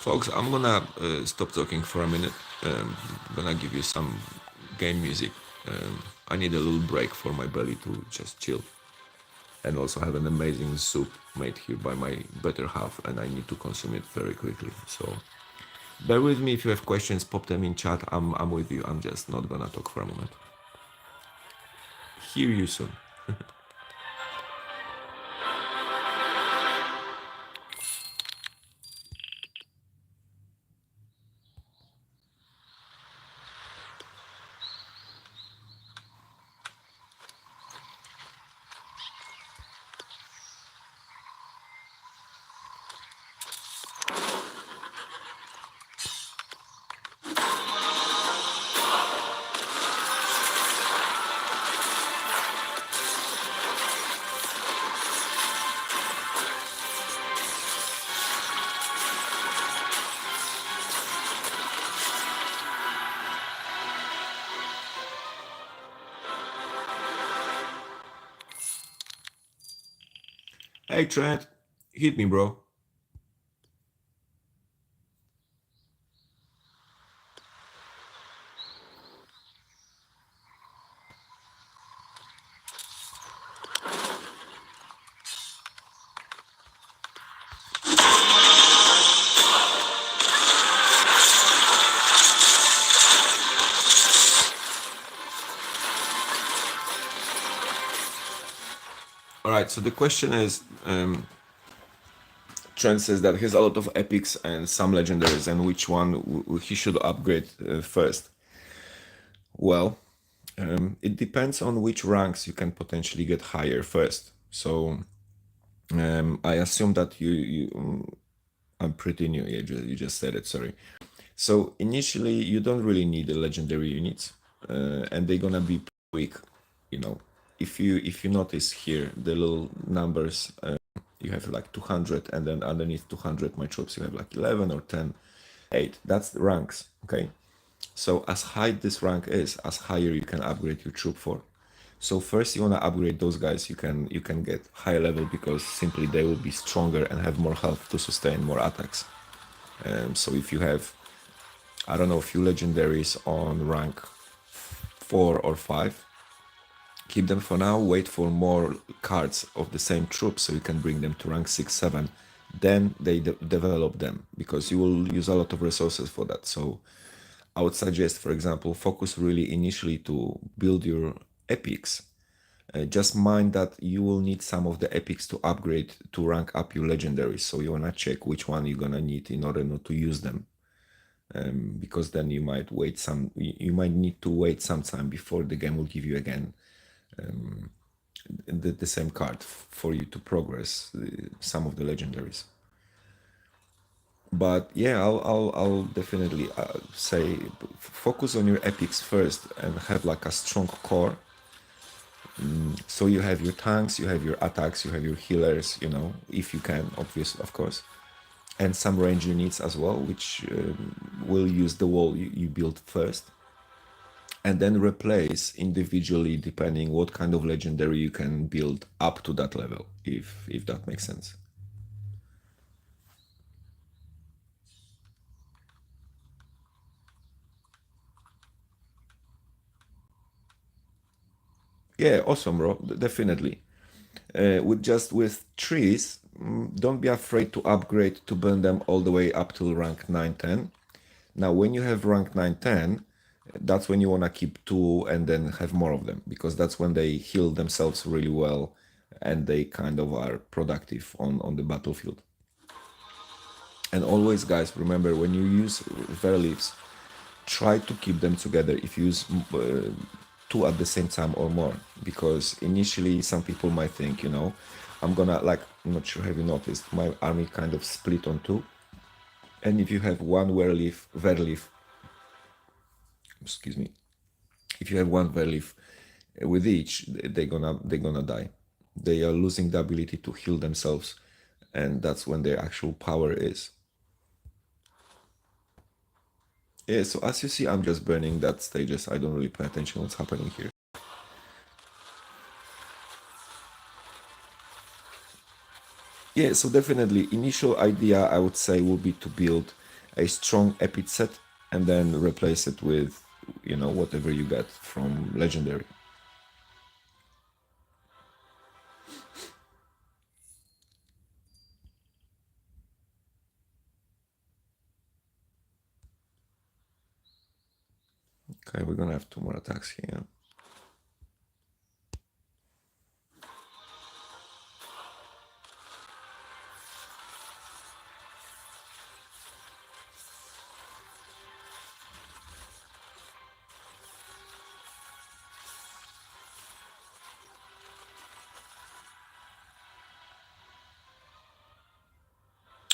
Folks, I'm gonna stop talking for a minute. I'm gonna give you some game music. I need a little break for my belly to just chill. And also have an amazing soup made here by my better half, and I need to consume it very quickly. So bear with me. If you have questions, pop them in chat. I'm with you. I'm just not gonna talk for a moment. hear you soon. Hey Trent, hit me, bro. All right, so the question is, Trent says that he has a lot of epics and some legendaries, and which one he should upgrade first. Well, it depends on which ranks you can potentially get higher first. So I assume that I'm pretty new. You just said it. Sorry. So initially, you don't really need the legendary units, and they're gonna be weak. You know, if you notice here the little numbers, you have like 200, and then underneath 200, my troops, you have like 11 or 10, 8. That's the ranks. Okay. So as high this rank is, as higher you can upgrade your troop for. So first you want to upgrade those guys you can get higher level, because simply they will be stronger and have more health to sustain more attacks. So if you have, I don't know, a few legendaries on rank 4 or 5, keep them for now, wait for more cards of the same troop so you can bring them to rank 6, 7. Then they develop them, because you will use a lot of resources for that. So I would suggest, for example, focus really initially to build your epics. Just mind that you will need some of the epics to upgrade to rank up your legendaries. So you wanna check which one you're gonna need in order not to use them, because then you might wait some. You might need to wait some time before the game will give you again the same card for you to progress some of the legendaries. But yeah, I'll definitely say focus on your epics first and have like a strong core. So you have your tanks, you have your attacks, you have your healers, if you can, obviously, of course, and some range units as well, which will use the wall you build first, and then replace individually depending what kind of legendary you can build up to that level, if that makes sense. Yeah, awesome, bro. Definitely. With trees, don't be afraid to upgrade to burn them all the way up till rank 9, 10. Now, when you have rank 9, 10, that's when you want to keep 2 and then have more of them, because that's when they heal themselves really well and they kind of are productive on the battlefield. And always, guys, remember, when you use Verleaves, try to keep them together if you use 2 at the same time or more, because initially some people might think, I'm not sure, have you noticed, my army kind of split on 2, and if you have one Verleaf, excuse me, if you have one Verleaf with each, they're gonna die. They are losing the ability to heal themselves, and that's when their actual power is. Yeah, so as you see, I'm just burning that stages. I don't really pay attention what's happening here. Yeah, so definitely, initial idea I would say would be to build a strong epic set and then replace it with, whatever you get from legendary. Okay, we're gonna have 2 more attacks here.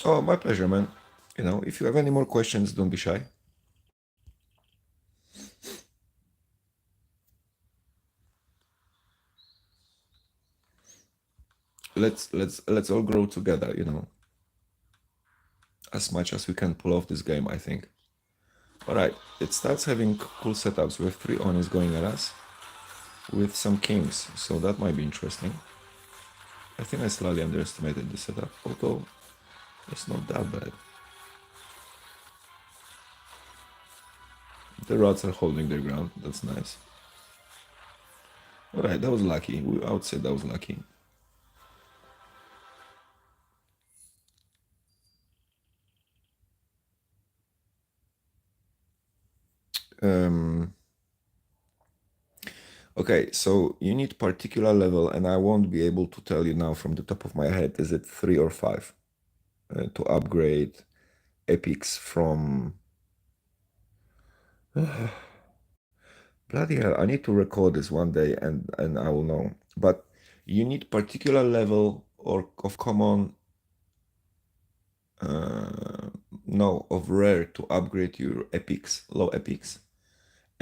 Oh, my pleasure, man. You know, if you have any more questions, don't be shy. Let's all grow together, you know, as much as we can pull off this game, I think. All right, it starts having cool setups. We have 3 Onis going at us with some kings, so that might be interesting. I think I slightly underestimated the setup, although it's not that bad. The rods are holding their ground, that's nice. All right, that was lucky. I would say that was lucky. Um, okay, so you need particular level, and I won't be able to tell you now from the top of my head, is it 3 or 5 to upgrade epics from... Bloody hell, I need to record this one day and I will know. But you need particular level or of common, no, of rare to upgrade your epics, low epics.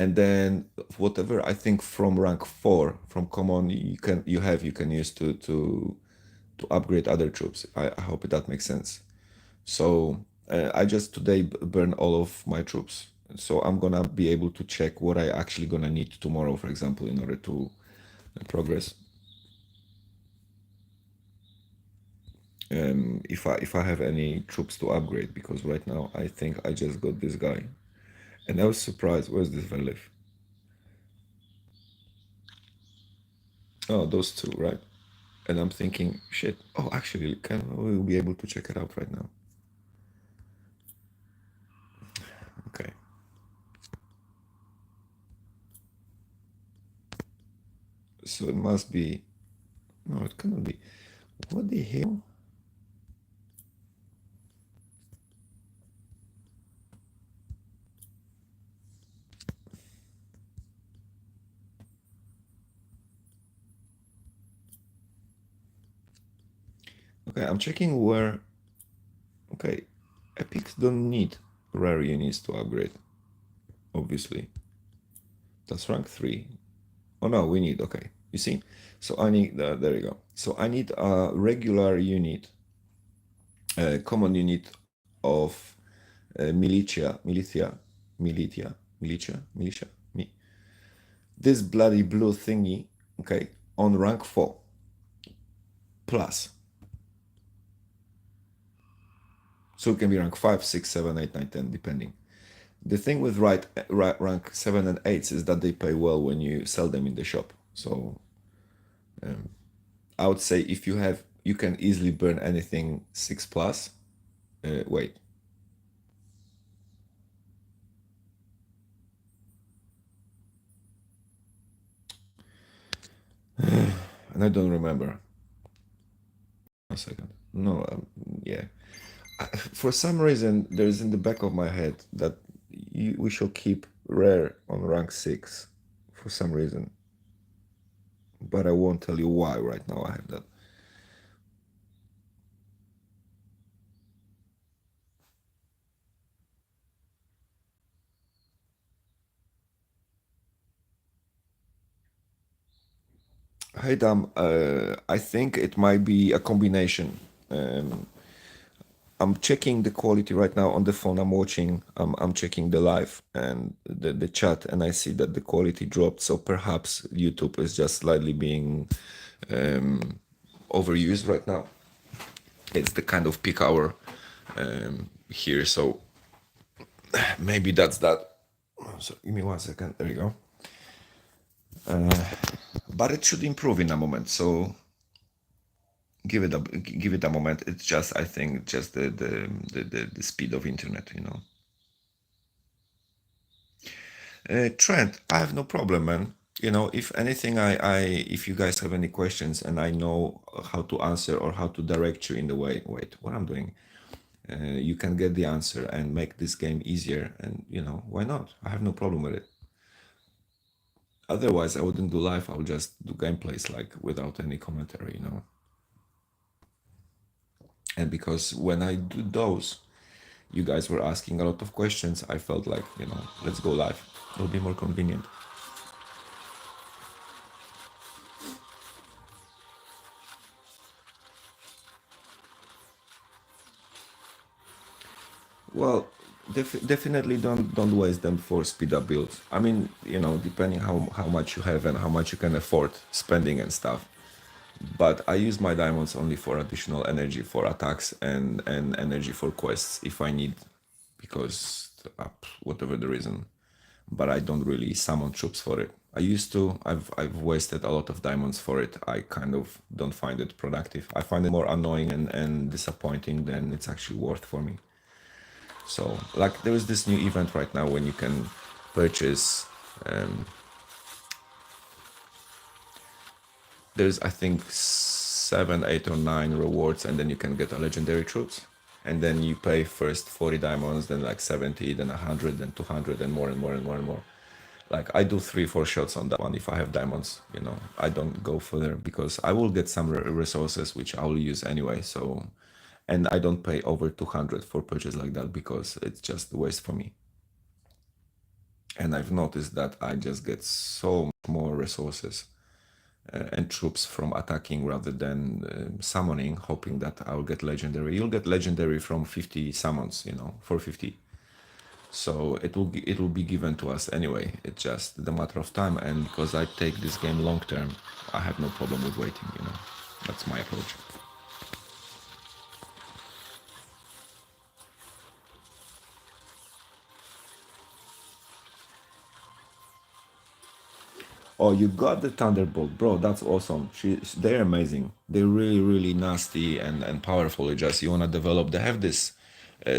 And then whatever, I think from rank 4, from common, you can use to upgrade other troops. I hope that makes sense. So I just today burn all of my troops. So I'm gonna be able to check what I actually gonna need tomorrow, for example, in order to progress. If I have any troops to upgrade, because right now I think I just got this guy, and I was surprised. Where's this Verlev? Oh, those two, right? And I'm thinking, shit. Oh, actually, can we will be able to check it out right now? Okay. So it must be. No, it cannot be. What the hell? Okay, I'm checking where. Okay, epics don't need rare units to upgrade. Obviously, that's rank 3. Oh no, we need. Okay, you see. So I need. There you go. So I need a regular unit, a common unit of militia. This bloody blue thingy, okay, on rank 4 plus. So it can be rank 5, 6, 7, 8, 9, 10, depending. The thing with rank 7 and 8 is that they pay well when you sell them in the shop. So I would say if you have, you can easily burn anything 6 plus. Wait. And I don't remember. 1 second. No, yeah. For some reason, there's in the back of my head that we shall keep rare on rank 6 for some reason. But I won't tell you why right now I have that. Hey, Dam, I think it might be a combination. I'm checking the quality right now on the phone I'm watching. I'm checking the live and the chat, and I see that the quality dropped. So perhaps YouTube is just slightly being overused right now. It's the kind of peak hour here, so maybe that's that. So give me 1 second. There you go. But it should improve in a moment. So give it a moment. It's just, I think, just the speed of internet, you know. Trent, I have no problem, man. You know, if anything, if you guys have any questions and I know how to answer or how to direct you in the way, wait, what I'm doing, you can get the answer and make this game easier. And you know, why not? I have no problem with it. Otherwise, I wouldn't do live. I would just do gameplays like without any commentary, you know. And because when I do those, you guys were asking a lot of questions, I felt like, you know, let's go live. It'll be more convenient. Well, definitely don't waste them for speed up builds. I mean, you know, depending how much you have and how much you can afford spending and stuff. But I use my diamonds only for additional energy for attacks and energy for quests if I need, because whatever the reason. But I don't really summon troops for it. I used to. I've wasted a lot of diamonds for it. I kind of don't find it productive. I find it more annoying and disappointing than it's actually worth for me. So like there is this new event right now when you can purchase there's I think 7, 8 or 9 rewards, and then you can get a legendary troops, and then you pay first 40 diamonds, then like 70, then 100, then 200, and more and more and more and more. Like I do 3-4 shots on that one if I have diamonds, you know. I don't go further because I will get some resources which I will use anyway. So, and I don't pay over 200 for purchase like that because it's just a waste for me. And I've noticed that I just get so much more resources and troops from attacking rather than summoning, hoping that I'll get legendary. You'll get legendary from 50 summons, you know, for 50. So it will be given to us anyway. It's just the matter of time, and because I take this game long term, I have no problem with waiting, you know. That's my approach. Oh, you got the Thunderbolt, bro. That's awesome. They're amazing. They're really, really nasty and powerful. It's just you wanna develop. They have this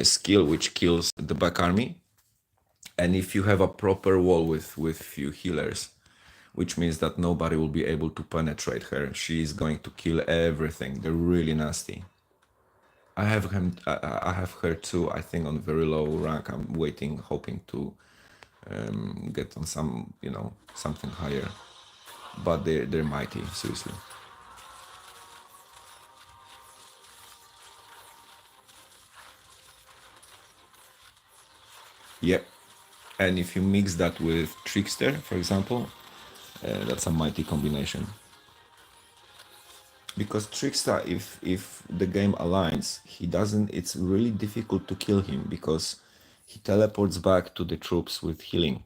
skill which kills the back army, and if you have a proper wall with few healers, which means that nobody will be able to penetrate her, she is going to kill everything. They're really nasty. I have him. I have her too. I think on very low rank. I'm waiting, hoping to get on some, you know, something higher. But they're mighty, seriously. Yep. And if you mix that with Trickster, for example, that's a mighty combination. Because Trickster, if the game aligns, he doesn't. It's really difficult to kill him because he teleports back to the troops with healing.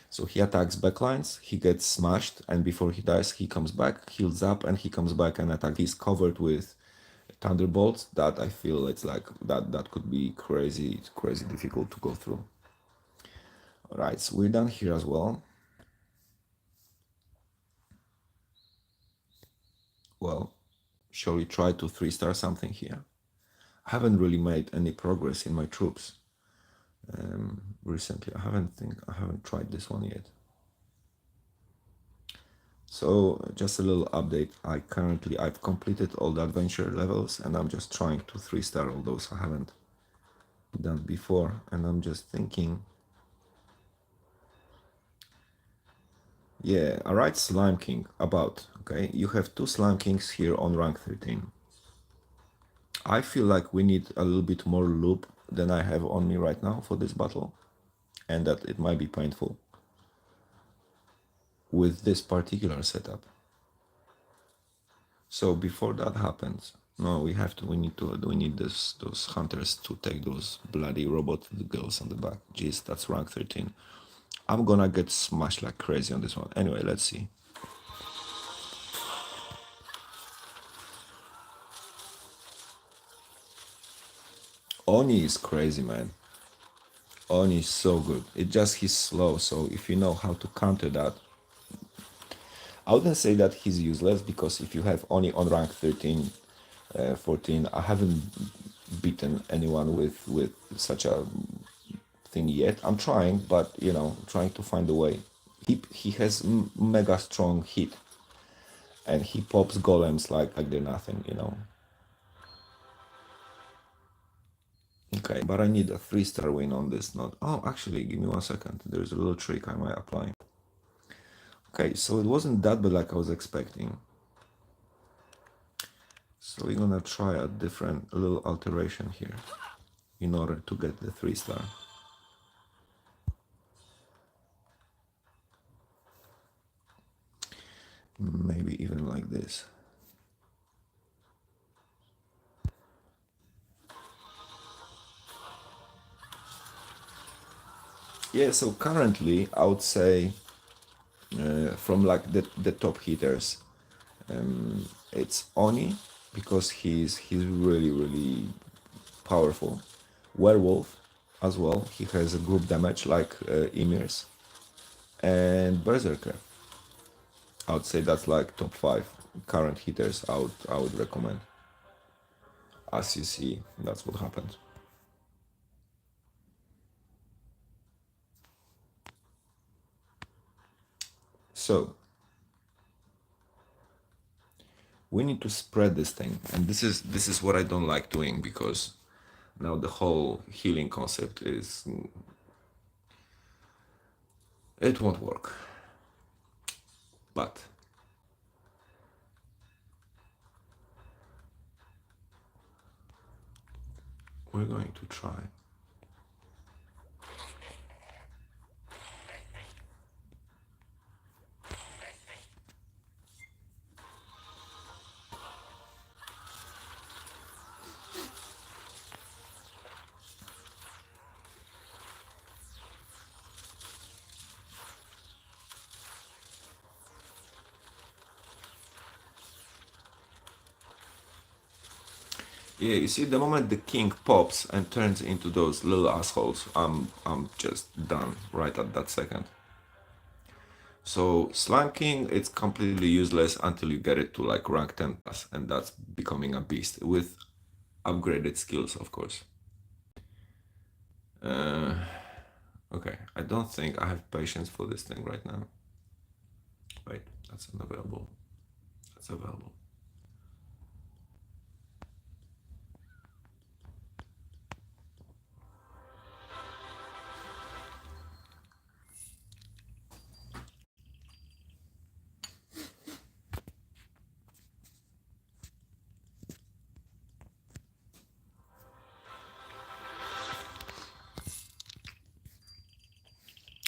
So he attacks backlines, he gets smashed, and before he dies, he comes back, heals up, and he comes back and attacks. He's covered with thunderbolts. That I feel it's like that could be crazy, crazy difficult to go through. All right, so we're done here as well. Well, shall we try to 3-star something here? I haven't really made any progress in my troops recently. I haven't tried this one yet. So just a little update. I've completed all the adventure levels, and I'm just trying to 3-star all those I haven't done before. And I'm just thinking, yeah, alright, Slime King, about, okay, you have 2 Slime Kings here on rank 13. I feel like we need a little bit more loop than I have on me right now for this battle, and that it might be painful with this particular setup. So before that happens, no, we need those hunters to take those bloody robot girls on the back. Jeez, that's rank 13. I'm gonna get smashed like crazy on this one. Anyway, let's see. Oni is crazy, man. Oni is so good. It just he's slow, so if you know how to counter that, I wouldn't say that he's useless, because if you have Oni on rank 13, 14, I haven't beaten anyone with such a thing yet. I'm trying, but you know, trying to find a way. He has mega strong hit, and he pops golems like they're nothing, you know. Okay, but I need a 3-star win on this. Not actually, give me 1 second. There's a little trick I might apply. Okay, so it wasn't that bad like I was expecting. So we're gonna try a different little alteration here in order to get the 3-star. Maybe even like this. Yeah, so currently I would say from like the top hitters, it's Oni, because he's really powerful. Werewolf as well, he has a group damage like Emir's, and Berserker. I would say that's like top 5 current hitters I would recommend. As you see, that's what happened. So we need to spread this thing, and this is what I don't like doing, because now the whole healing concept is, it won't work. But we're going to try. Yeah, you see, the moment the king pops and turns into those little assholes, I'm just done right at that second. So slanking, it's completely useless until you get it to like rank 10 plus, and that's becoming a beast with upgraded skills, of course. Okay, I don't think I have patience for this thing right now. Wait, that's unavailable. That's available.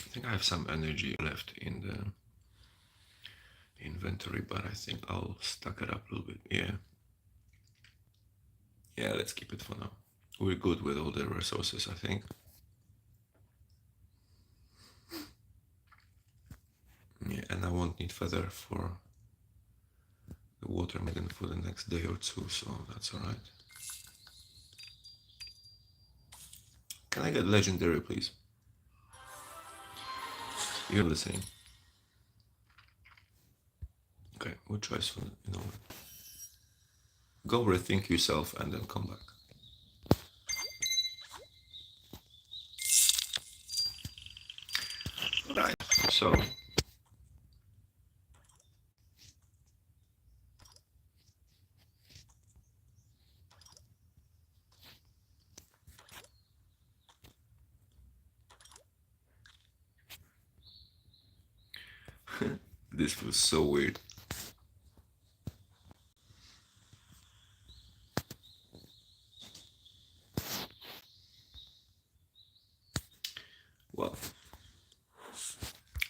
I think I have some energy left in the inventory, but I think I'll stack it up a little bit. Yeah. Yeah, let's keep it for now. We're good with all the resources, I think. Yeah, and I won't need feather for the water maiden for the next day or two, so that's alright. Can I get legendary, please? You're listening. Okay, we'll try some, you know. Go rethink yourself and then come back. Right, so this feels so weird. Well,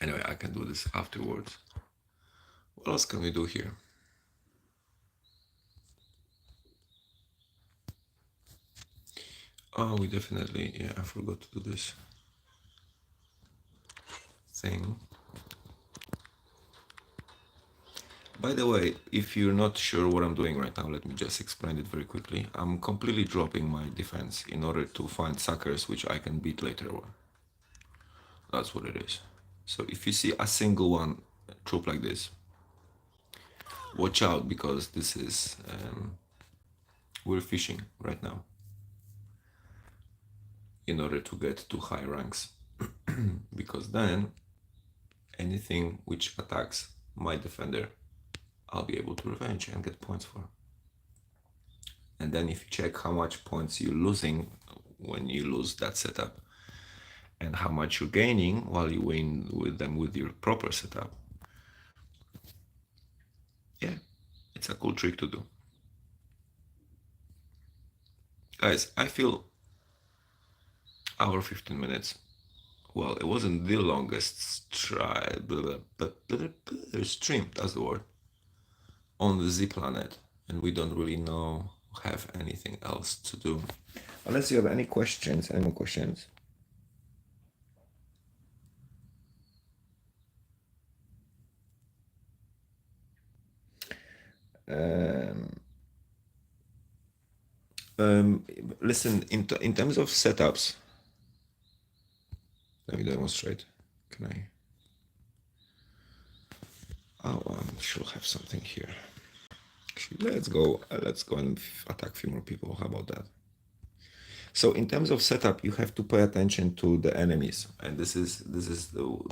anyway, I can do this afterwards. What else can we do here? Oh, we definitely, yeah, I forgot to do this thing. By the way, if you're not sure what I'm doing right now, let me just explain it very quickly. I'm completely dropping my defense in order to find suckers which I can beat later on. That's what it is. So if you see a single one troop like this, watch out, because this is, we're fishing right now in order to get to high ranks. Because then anything which attacks my defender, I'll be able to revenge and get points for. And then if you check how much points you're losing when you lose that setup, and how much you're gaining while you win with them with your proper setup, yeah, it's a cool trick to do. Guys, I feel hour 15 minutes. Well, it wasn't the longest stream, that's the word, on the Z planet, and we don't really have anything else to do. Unless you have any questions, any more questions? Listen, in terms of setups, let me demonstrate. Can I? Oh, I should have something here. Actually, let's go and attack a few more people. How about that? So in terms of setup, you have to pay attention to the enemies, and this is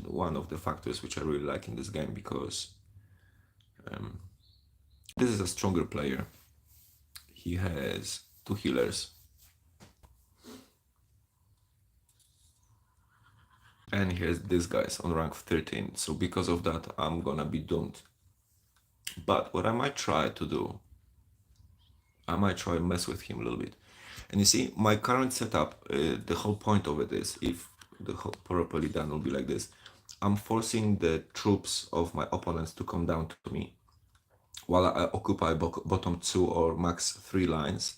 one of the factors which I really like in this game, because this is a stronger player. He has 2 healers, and he has these guys on rank 13. So because of that, I'm gonna be doomed. But what I might try to do, I might try and mess with him a little bit. And you see, my current setup, the whole point of it is, if the whole properly done, will be like this. I'm forcing the troops of my opponents to come down to me, while I occupy bottom 2 or max 3 lines,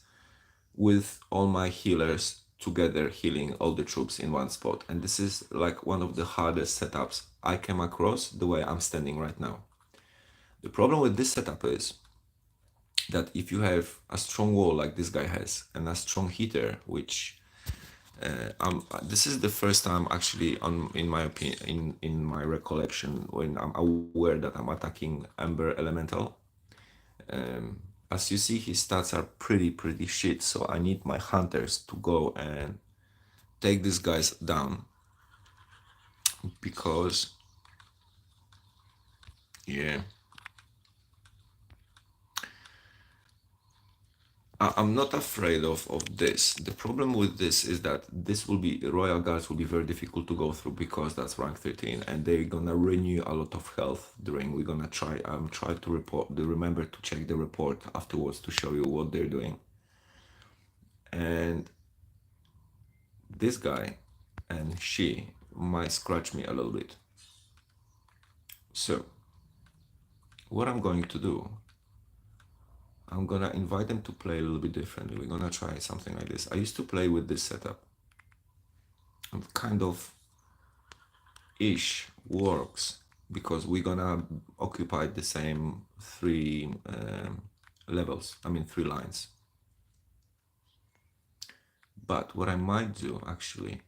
with all my healers together healing all the troops in one spot. And this is like one of the hardest setups I came across the way I'm standing right now. The problem with this setup is that if you have a strong wall like this guy has, and a strong heater, which this is the first time actually, in my opinion, in my recollection, when I'm aware that I'm attacking Ember Elemental. As you see, his stats are pretty shit, so I need my hunters to go and take these guys down, because yeah, I'm not afraid of this. The problem with this is that this will be, Royal Guards will be very difficult to go through, because that's rank 13, and they're gonna renew a lot of health during. We're gonna try to remember to check the report afterwards to show you what they're doing. And this guy and she might scratch me a little bit. So what I'm going to do, I'm gonna invite them to play a little bit differently. We're gonna try something like this. I used to play with this setup, and kind of ish works, because we're gonna occupy the same 3 levels, I mean 3 lines. But what I might do actually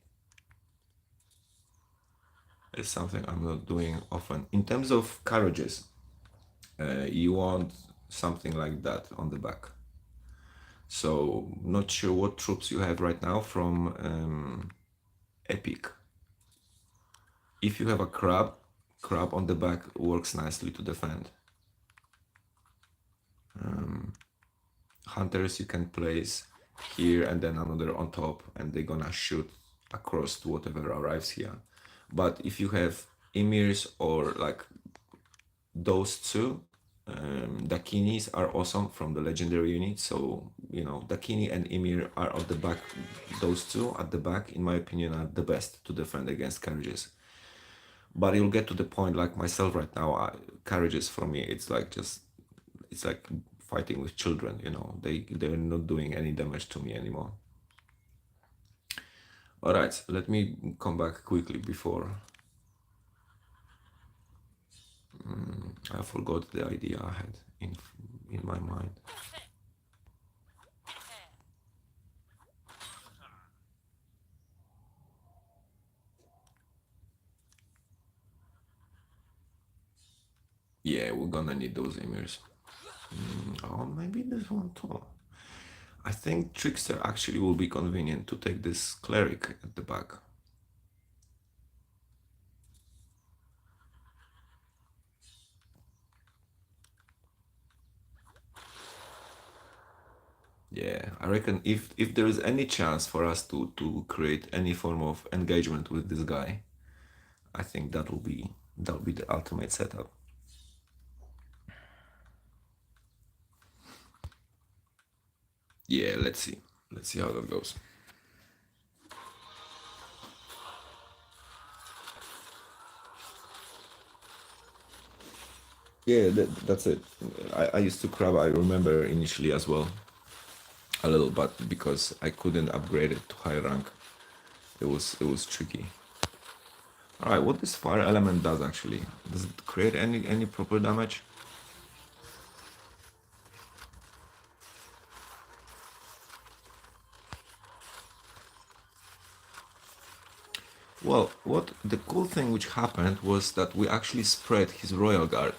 is something I'm not doing often. In terms of carriages, you want something like that on the back. So not sure what troops you have right now from Epic. If you have a crab on the back works nicely to defend. Hunters you can place here and then another on top, and they're gonna shoot across to whatever arrives here. But if you have emirs or like those two, Dakinis are awesome from the legendary unit. So you know, Dakini and Emir are at the back. Those two at the back, in my opinion, are the best to defend against carriages. But you'll get to the point, like myself right now, carriages for me, it's like fighting with children, you know. They're not doing any damage to me anymore. All right, let me come back quickly before I forgot the idea I had in my mind. Yeah, we're gonna need those emirs. Oh, maybe this one too. I think Trickster actually will be convenient to take this cleric at the back. Yeah, I reckon if there is any chance for us to create any form of engagement with this guy, I think that'll be the ultimate setup. Yeah, let's see. Let's see how that goes. Yeah, that's it. I used to crab, I remember initially as well, a little, but because I couldn't upgrade it to high rank, it was tricky. All right, what this fire element does actually? Does it create any proper damage? Well, what the cool thing which happened was that we actually spread his royal guard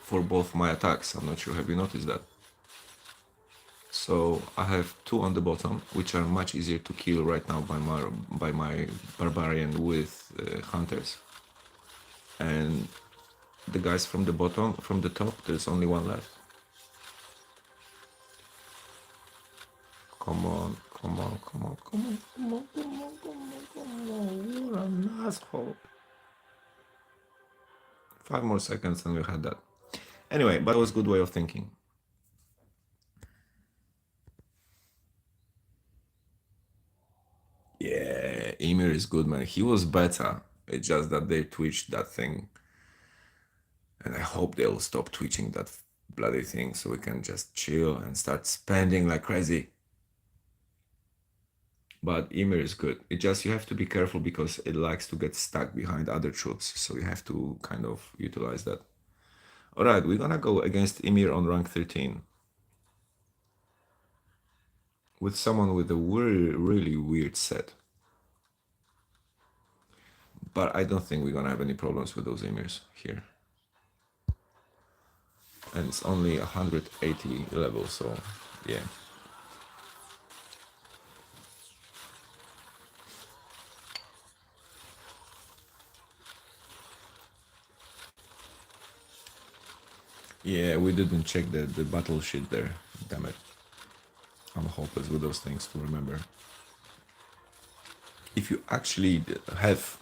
for both my attacks. I'm not sure, have you noticed that? So I have two on the bottom, which are much easier to kill right now by my barbarian with hunters. And the guys from the bottom, from the top, there's only one left. Come on, come on, come on, come on, come on, come on, come on, come on. You're an asshole. 5 more seconds and we had that. Anyway, but it was a good way of thinking. Yeah, Emir is good, man. He was better. It's just that they twitched that thing. And I hope they'll stop twitching that bloody thing so we can just chill and start spending like crazy. But Emir is good. It just, you have to be careful because it likes to get stuck behind other troops. So you have to kind of utilize that. All right, we're gonna go against Emir on rank 13. With someone with a really, really weird set. But I don't think we're gonna have any problems with those Emirs here. And it's only 180 level, so yeah. Yeah, we didn't check the battle sheet there. Damn it. I'm hopeless with those things to remember. If you actually have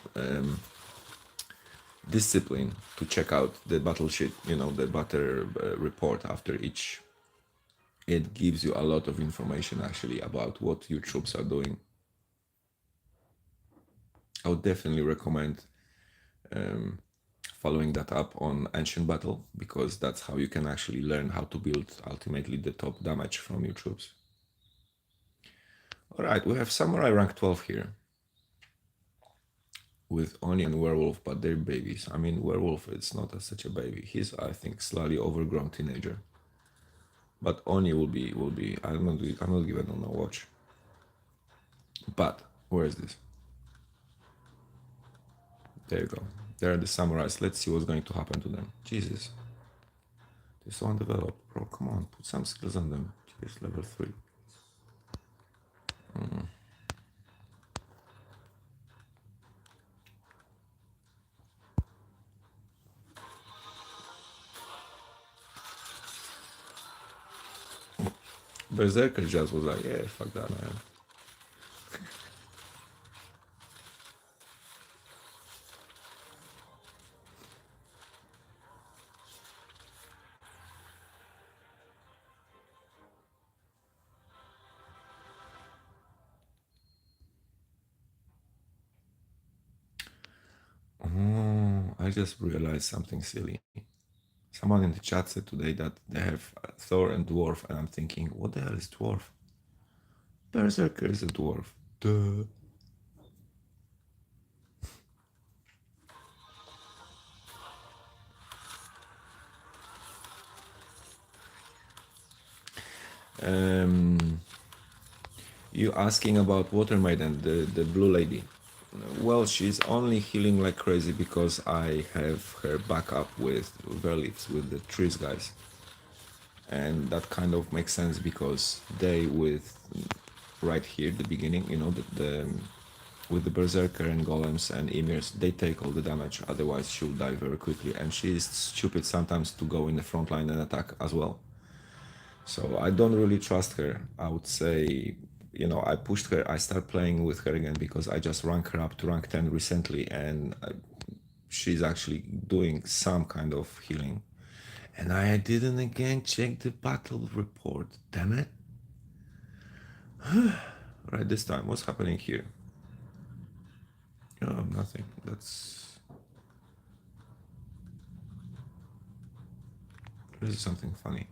discipline to check out the battle sheet, you know, the battle report after each, it gives you a lot of information actually about what your troops are doing. I would definitely recommend following that up on Ancient Battle, because that's how you can actually learn how to build ultimately the top damage from your troops. All right, we have Samurai rank 12 here with Oni and Werewolf, but they're babies. I mean, Werewolf, it's not such a baby. He's, I think, slightly overgrown teenager. But Oni will be. I'm not giving on a watch. But where is this? There you go. There are the samurais. Let's see what's going to happen to them. Jesus. They're so undeveloped, bro. Come on, put some skills on them. Jeez, level 3. Berserker just was like, yeah, fuck that, man. Oh, I just realized something silly. Someone in the chat said today that they have Thor and Dwarf, and I'm thinking, what the hell is Dwarf? Berserker is a dwarf. Duh. You asking about Water Maiden, the blue lady. Well, she's only healing like crazy because I have her back up with Verlifts, with the trees guys. And that kind of makes sense because they with right here, the beginning, you know, with the Berserker and Golems and Emirs, they take all the damage, otherwise she'll die very quickly. And she's stupid sometimes to go in the front line and attack as well. So I don't really trust her. I would say, you know, I pushed her, I start playing with her again because I just rank her up to rank 10 recently, and she's actually doing some kind of healing. And I didn't again check the battle report, damn it. Right, this time, what's happening here? Oh, nothing. This is something funny.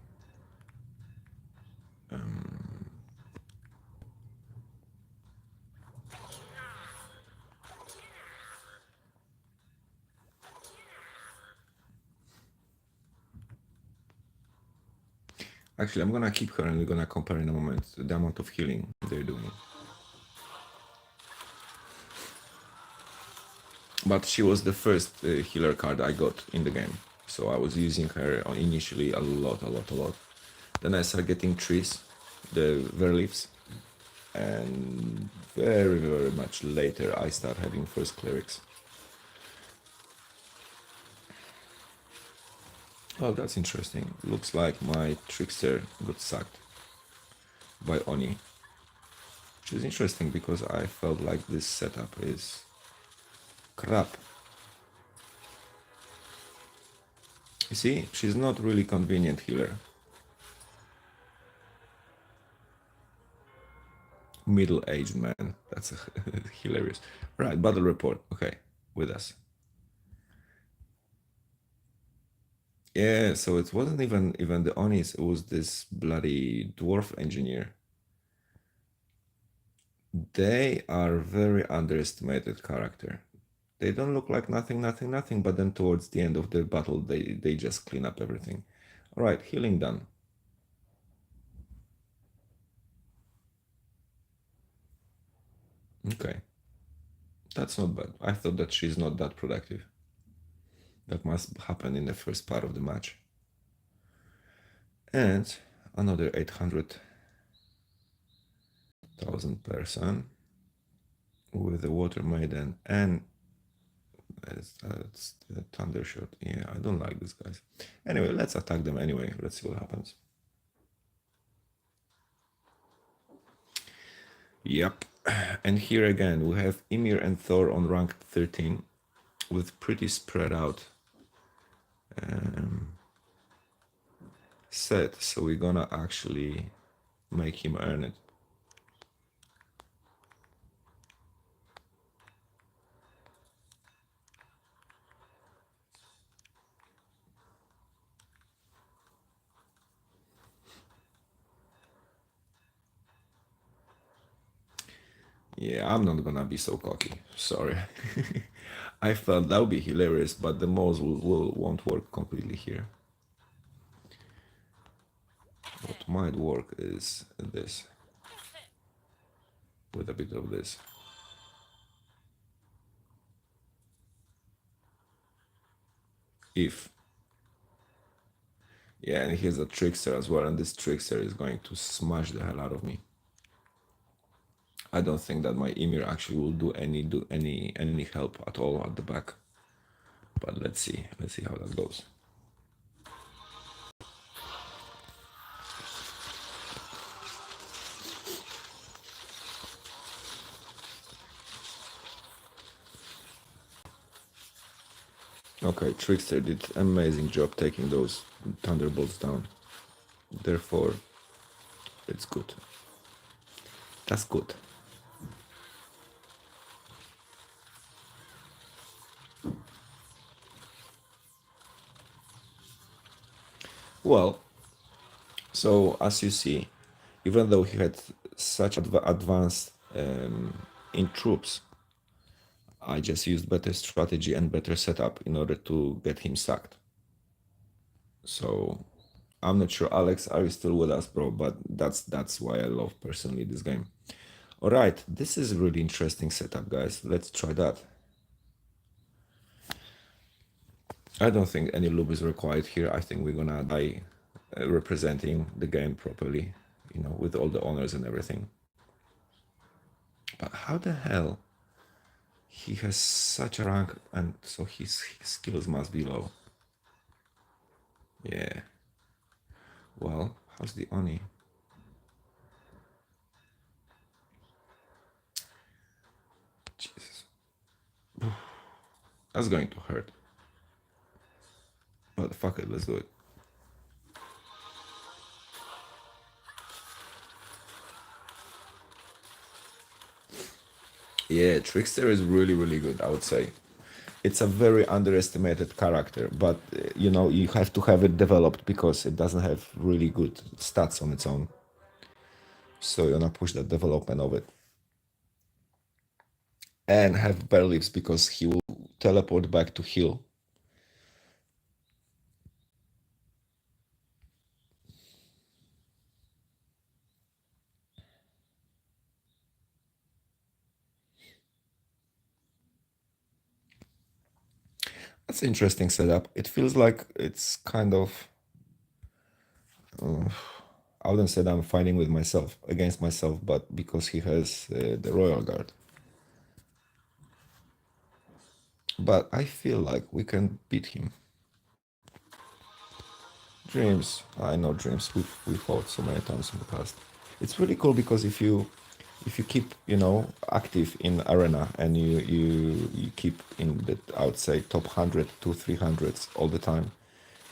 Actually, I'm gonna keep her and we're gonna compare in a moment the amount of healing they're doing. But she was the first healer card I got in the game. So I was using her initially a lot. Then I started getting trees, the Verleafs, and very much later I start having first clerics. Oh, that's interesting. Looks like my trickster got sacked by Oni. Which is interesting because I felt like this setup is crap. You see, she's not really convenient healer. Middle-aged man. That's hilarious. Right, battle report. Okay, with us. Yeah, so it wasn't even the Onis, it was this bloody dwarf engineer. They are very underestimated character. They don't look like nothing, but then towards the end of the battle, they just clean up everything. All right, healing done. Okay, that's not bad. I thought that she's not that productive. That must happen in the first part of the match. And another 800,000 person with the Water Maiden and that's the Thundershot. Yeah, I don't like these guys. Anyway, let's attack them anyway. Let's see what happens. Yep. And here again, we have Ymir and Thor on rank 13 with pretty spread out set. So we're gonna actually make him earn it. Yeah, I'm not gonna be so cocky. Sorry. I felt that would be hilarious, but the moles won't work completely here. What might work is this. With a bit of this. If. Yeah, and here's a trickster as well, and this trickster is going to smash the hell out of me. I don't think that my Ymir actually will do any help at all at the back. But let's see how that goes. Okay, Trickster did amazing job taking those thunderbolts down. Therefore, it's good. That's good. Well, so as you see, even though he had such advanced in troops, I just used better strategy and better setup in order to get him sacked. So I'm not sure, Alex, are you still with us, bro? But that's why I love personally this game. All right, this is a really interesting setup, guys. Let's try that. I don't think any lube is required here. I think we're gonna die representing the game properly, you know, with all the honors and everything. But how the hell he has such a rank, and so his skills must be low. Yeah. Well, how's the Oni? Jesus. That's going to hurt. But fuck it, let's do it. Yeah, Trickster is really, really good, I would say. It's a very underestimated character, but you know, you have to have it developed because it doesn't have really good stats on its own. So you're gonna push the development of it. And have bear leaves because he will teleport back to heal. That's an interesting setup. It feels like it's kind of I wouldn't say that I'm fighting with myself, against myself, but because he has the Royal Guard. But I feel like we can beat him. Dreams, I know Dreams. We fought so many times in the past. It's really cool because if you keep active in arena and you keep in the I would say top 100 to 300s all the time,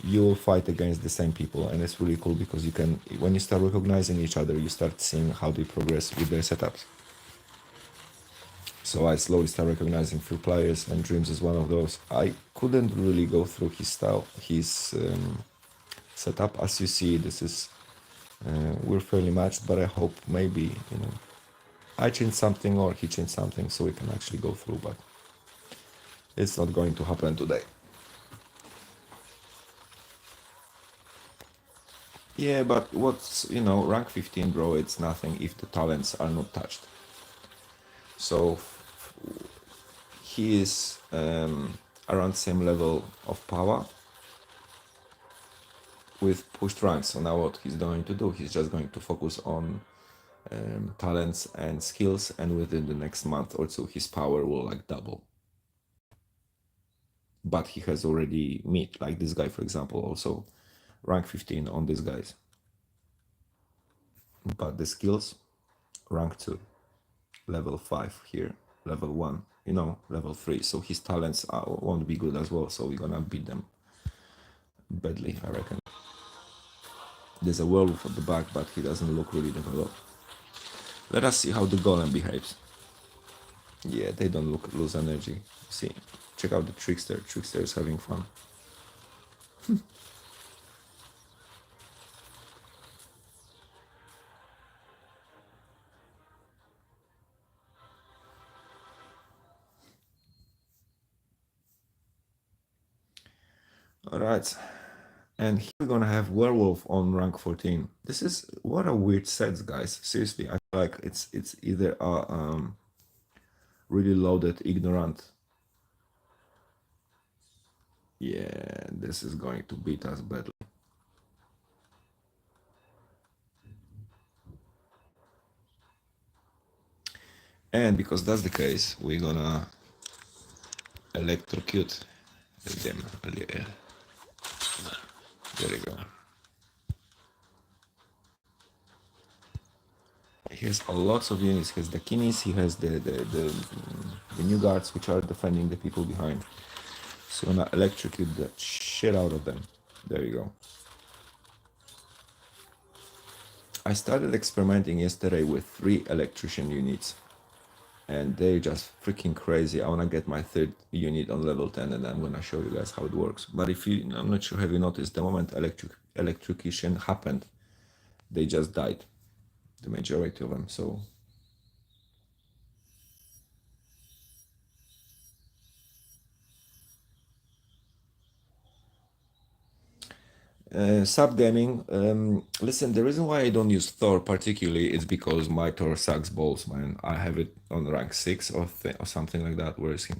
you will fight against the same people, and it's really cool because you can when you start recognizing each other, you start seeing how they progress with their setups. So I slowly start recognizing few players, and Dreams is one of those. I couldn't really go through his style, his setup. As you see, this is we're fairly matched, but I hope maybe I change something or he changed something so we can actually go through, but it's not going to happen today. Yeah, but what's rank 15, bro? It's nothing if the talents are not touched. So he is around same level of power with pushed ranks. So now what he's going to do? He's just going to focus on talents and skills, and within the next month or two, his power will like double. But he has already met, like this guy, for example, also rank 15 on these guys. But the skills, rank 2, level 5 here, level 1, level 3. So his talents won't be good as well. So we're gonna beat them badly, I reckon. There's a werewolf at the back, but he doesn't look really developed. Let us see how the golem behaves. Yeah, they don't lose energy. See, check out the trickster. Trickster is having fun. All right. And here we're gonna have werewolf on rank 14. This is what a weird set, guys. Seriously, I feel like it's either a really loaded ignorant. Yeah, this is going to beat us badly. And because that's the case, we're gonna electrocute them. There we go. He has a lots of units. He has the Kinis, he has the new guards which are defending the people behind. So I'm gonna electrocute the shit out of them. There you go. I started experimenting yesterday with 3 electrician units, and they're just freaking crazy. I wanna get my 3rd unit on level 10, and I'm gonna show you guys how it works. But I'm not sure, have you noticed, the moment electrocution happened, they just died, the majority of them. So subgaming. Listen, the reason why I don't use Thor particularly is because my Thor sucks balls, man. I have it on rank 6 or something like that. Where is he?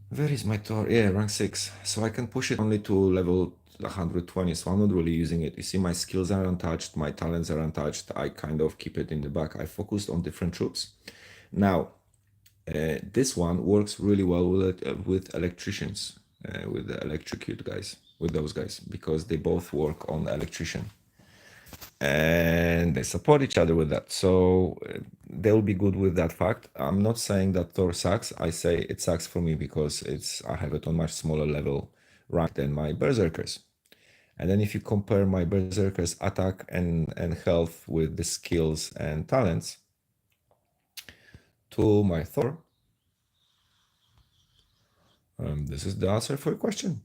Where is my Thor? Yeah, rank 6. So I can push it only to level 120, so I'm not really using it. You see, my skills are untouched, my talents are untouched. I kind of keep it in the back. I focused on different troops. Now, this one works really well with electricians, with the electrocute guys, with those guys, because they both work on electrician. And they support each other with that. So they'll be good with that fact. I'm not saying that Thor sucks. I say it sucks for me because I have it on much smaller level rank than my berserkers. And then if you compare my berserkers attack and health with the skills and talents, to my Thor. This is the answer for your question.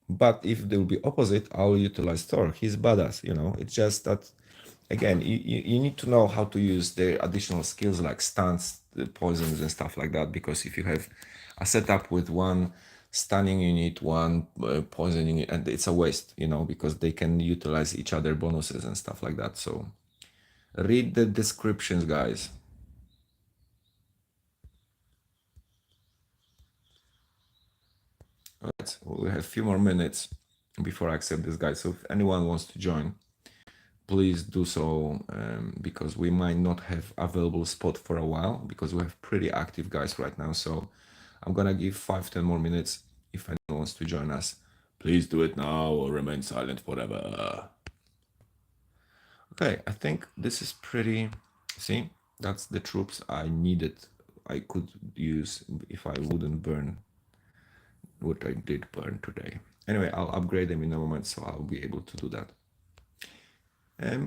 But if they will be opposite, I'll utilize Thor. He's badass, you know. It's just that, again, you need to know how to use the additional skills like stuns, the poisons and stuff like that. Because if you have a setup with one stunning unit, one poison unit, and it's a waste, you know, because they can utilize each other bonuses and stuff like that. So read the descriptions, guys. All right, we have a few more minutes before I accept this guy. So if anyone wants to join, please do so, because we might not have available spot for a while because we have pretty active guys right now. So I'm gonna give 5-10 more minutes. If anyone wants to join us, please do it now or remain silent forever. Okay, I think this is pretty, see, that's the troops I needed. I could use if I wouldn't burn what I did burn today. Anyway, I'll upgrade them in a moment, so I'll be able to do that.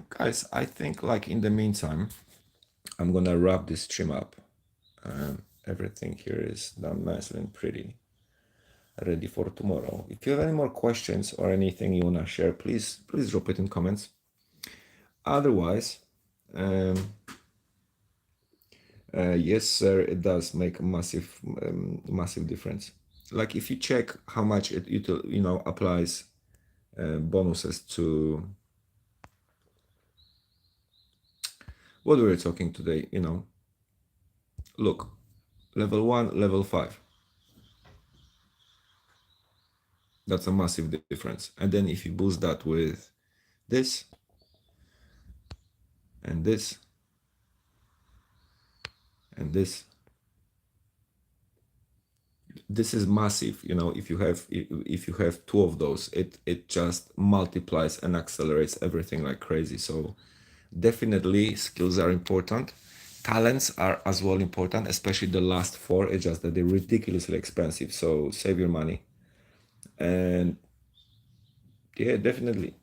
Guys, I think like in the meantime, I'm gonna wrap this stream up. Everything here is done nicely and pretty, ready for tomorrow. If you have any more questions or anything you wanna share, please drop it in comments. Otherwise, yes, sir, it does make a massive difference. Like if you check how much it you know applies bonuses to what we were talking today, you know. Look, level 1, level 5. That's a massive difference. And then if you boost that with this and this and this is massive, you know. If you have two of those, it just multiplies and accelerates everything like crazy. So definitely skills are important, talents are as well important, especially the last 4. It's just that they're ridiculously expensive, so save your money. And yeah, definitely.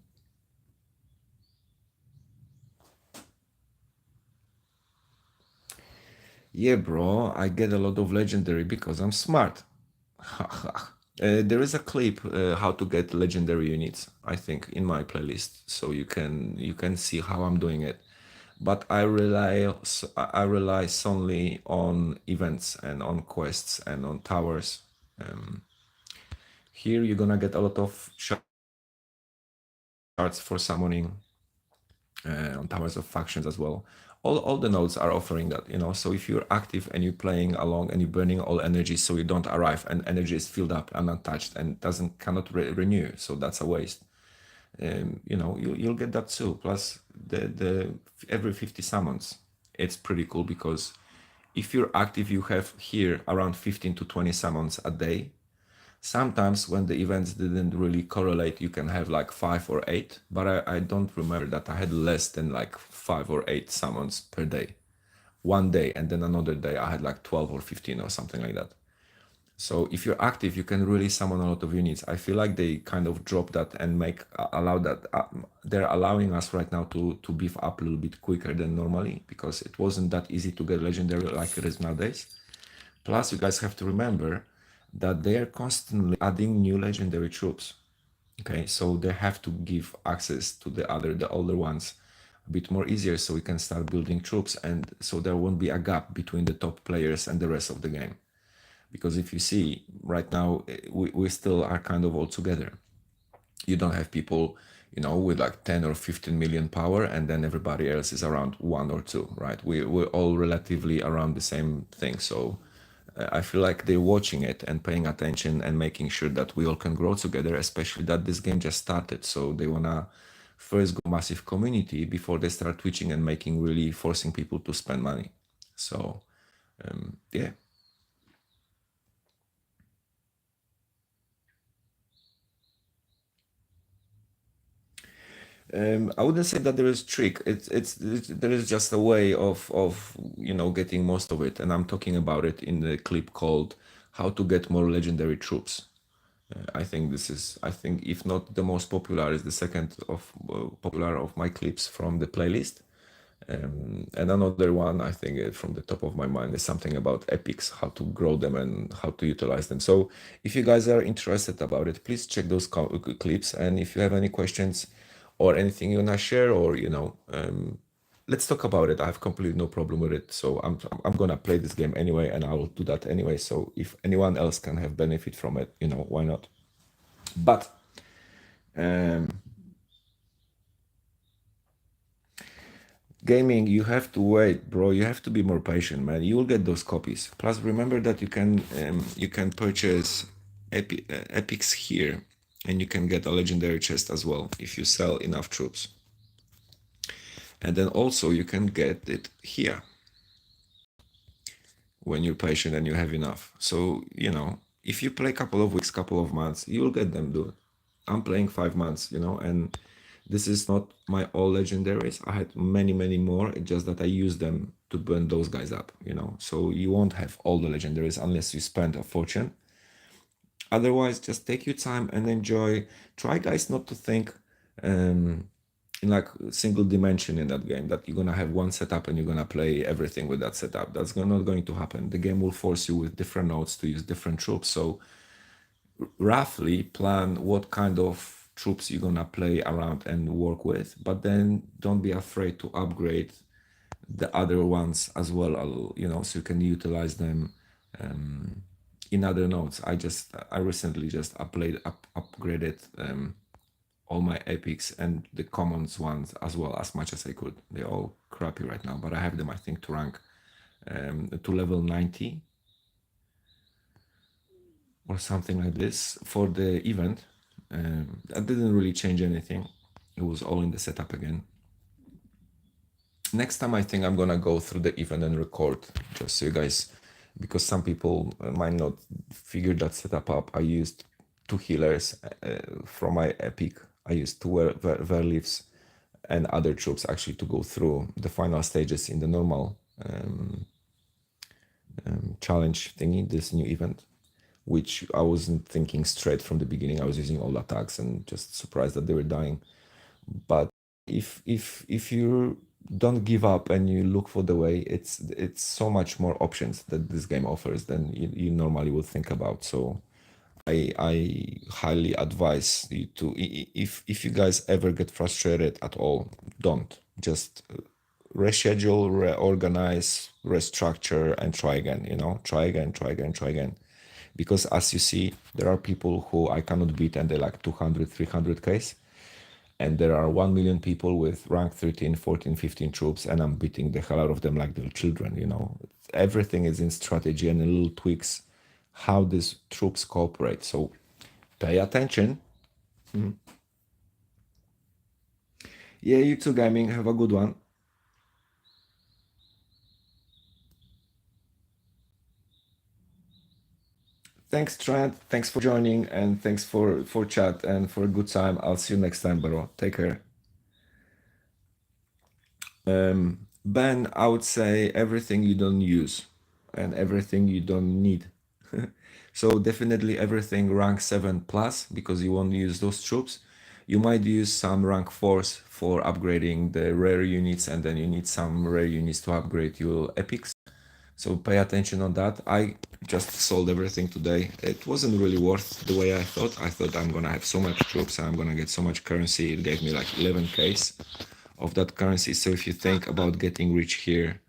Yeah, bro, I get a lot of legendary because I'm smart. There is a clip how to get legendary units, I think, in my playlist, so you can see how I'm doing it. But I rely solely on events and on quests and on towers. Here you're gonna get a lot of shards for summoning, on towers of factions as well. All the nodes are offering that, you know. So if you're active and you're playing along and you're burning all energy, so you don't arrive and energy is filled up and untouched and cannot renew, so that's a waste. You know, you'll get that too. Plus the every 50 summons, it's pretty cool because if you're active, you have here around 15 to 20 summons a day. Sometimes when the events didn't really correlate, you can have like 5 or 8, but I don't remember that I had less than like 5 or 8 summons per day. One day, and then another day I had like 12 or 15 or something like that. So if you're active, you can really summon a lot of units. I feel like they kind of drop that and allow that. They're allowing us right now to beef up a little bit quicker than normally because it wasn't that easy to get legendary like it is nowadays. Plus, you guys have to remember that they are constantly adding new legendary troops. Okay, so they have to give access to the older ones a bit more easier so we can start building troops, and so there won't be a gap between the top players and the rest of the game. Because if you see right now, we still are kind of all together. You don't have people, you know, with like 10 or 15 million power, and then everybody else is around 1 or 2, right? We're all relatively around the same thing. So I feel like they're watching it and paying attention and making sure that we all can grow together, especially that this game just started. So they want to first go massive community before they start twitching and really forcing people to spend money. So, yeah. I wouldn't say that there is trick. There is just a way of you know getting most of it, and I'm talking about it in the clip called "How to Get More Legendary Troops." I think this is, I think if not the most popular, is the second of popular of my clips from the playlist. And another one, I think from the top of my mind, is something about epics, how to grow them and how to utilize them. So if you guys are interested about it, please check those clips. And if you have any questions or anything you wanna share, or let's talk about it. I have completely no problem with it. So I'm gonna play this game anyway, and I will do that anyway. So if anyone else can have benefit from it, why not? But gaming, you have to wait, bro. You have to be more patient, man. You will get those copies. Plus, remember that you can purchase epics here, and you can get a legendary chest as well if you sell enough troops. And then also you can get it here when you're patient and you have enough. So if you play a couple of weeks, couple of months, you'll get them, dude. I'm playing 5 months, and this is not my all legendaries. I had many, many more. It's just that I use them to burn those guys up, So you won't have all the legendaries unless you spend a fortune. Otherwise, just take your time and enjoy. Try, guys, not to think in like single dimension in that game, that you're gonna have one setup and you're gonna play everything with that setup. That's not going to happen. The game will force you with different nodes to use different troops. So roughly plan what kind of troops you're gonna play around and work with, but then don't be afraid to upgrade the other ones as well, so you can utilize them in other nodes. I recently just upgraded all my epics and the commons ones as well, as much as I could. They're all crappy right now, but I have them, I think, to rank to level 90 or something like this for the event. That didn't really change anything. It was all in the setup again. Next time I think I'm gonna go through the event and record, just so you guys, because some people might not figure that setup up. I used 2 healers from my epic. I used 2 Verleafs and other troops actually to go through the final stages in the normal challenge thingy, this new event, which I wasn't thinking straight from the beginning. I was using all attacks and just surprised that they were dying. But if you don't give up and you look for the way, it's so much more options that this game offers than you normally would think about. So I highly advise you to, if you guys ever get frustrated at all, don't, just reschedule, reorganize, restructure, and try again. Try again, try again, try again. Because as you see, there are people who I cannot beat and they're like 200, 300Ks. And there are 1 million people with rank 13, 14, 15 troops, and I'm beating the hell out of them like they're children. Everything is in strategy and in little tweaks how these troops cooperate. So pay attention. Yeah, you too, gaming. Have a good one. Thanks, Trent. Thanks for joining, and thanks for chat and for a good time. I'll see you next time, bro. Take care. Ben, I would say everything you don't use and everything you don't need. So definitely everything rank 7 plus, because you won't use those troops. You might use some rank 4s for upgrading the rare units, and then you need some rare units to upgrade your epics. So pay attention on that. I just sold everything today. It wasn't really worth the way I thought. I thought I'm gonna have so much troops and I'm gonna get so much currency. It gave me like 11Ks of that currency. So if you think about getting rich here,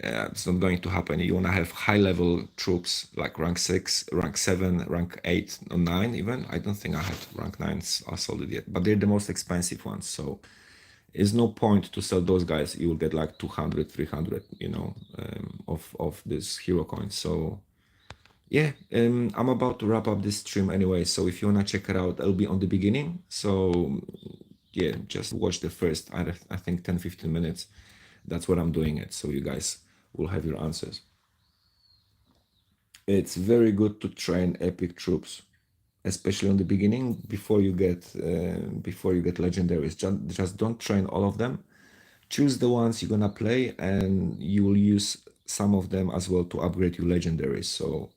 it's not going to happen. You want to have high level troops like rank 6, rank 7, rank 8 or 9 even. I don't think I have rank 9s I sold it yet, but they're the most expensive ones. So there's no point to sell those guys. You will get like 200, 300, of this hero coins. So yeah, I'm about to wrap up this stream anyway. So if you want to check it out, it'll be on the beginning. So yeah, just watch the first, I think 10, 15 minutes. That's what I'm doing it. So you guys will have your answers. It's very good to train epic troops, especially on the beginning before you get legendaries. Just don't train all of them. Choose the ones you're gonna play, and you will use some of them as well to upgrade your legendaries. So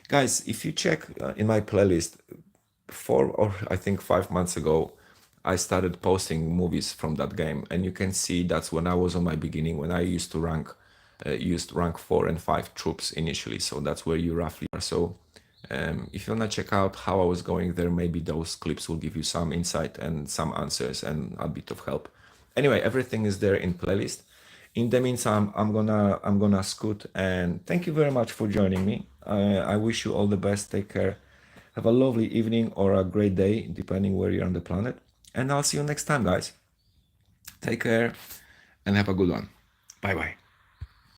guys, if you check in my playlist, 4 or I think 5 months ago, I started posting movies from that game, and you can see that's when I was on my beginning, when I used to used rank 4 and 5 troops initially. So that's where you roughly are. So if you wanna check out how I was going there, maybe those clips will give you some insight and some answers and a bit of help. Anyway, everything is there in playlist. In the meantime, I'm gonna scoot, and thank you very much for joining me. I wish you all the best. Take care. Have a lovely evening or a great day, depending where you're on the planet. And I'll see you next time, guys. Take care and have a good one. Bye bye.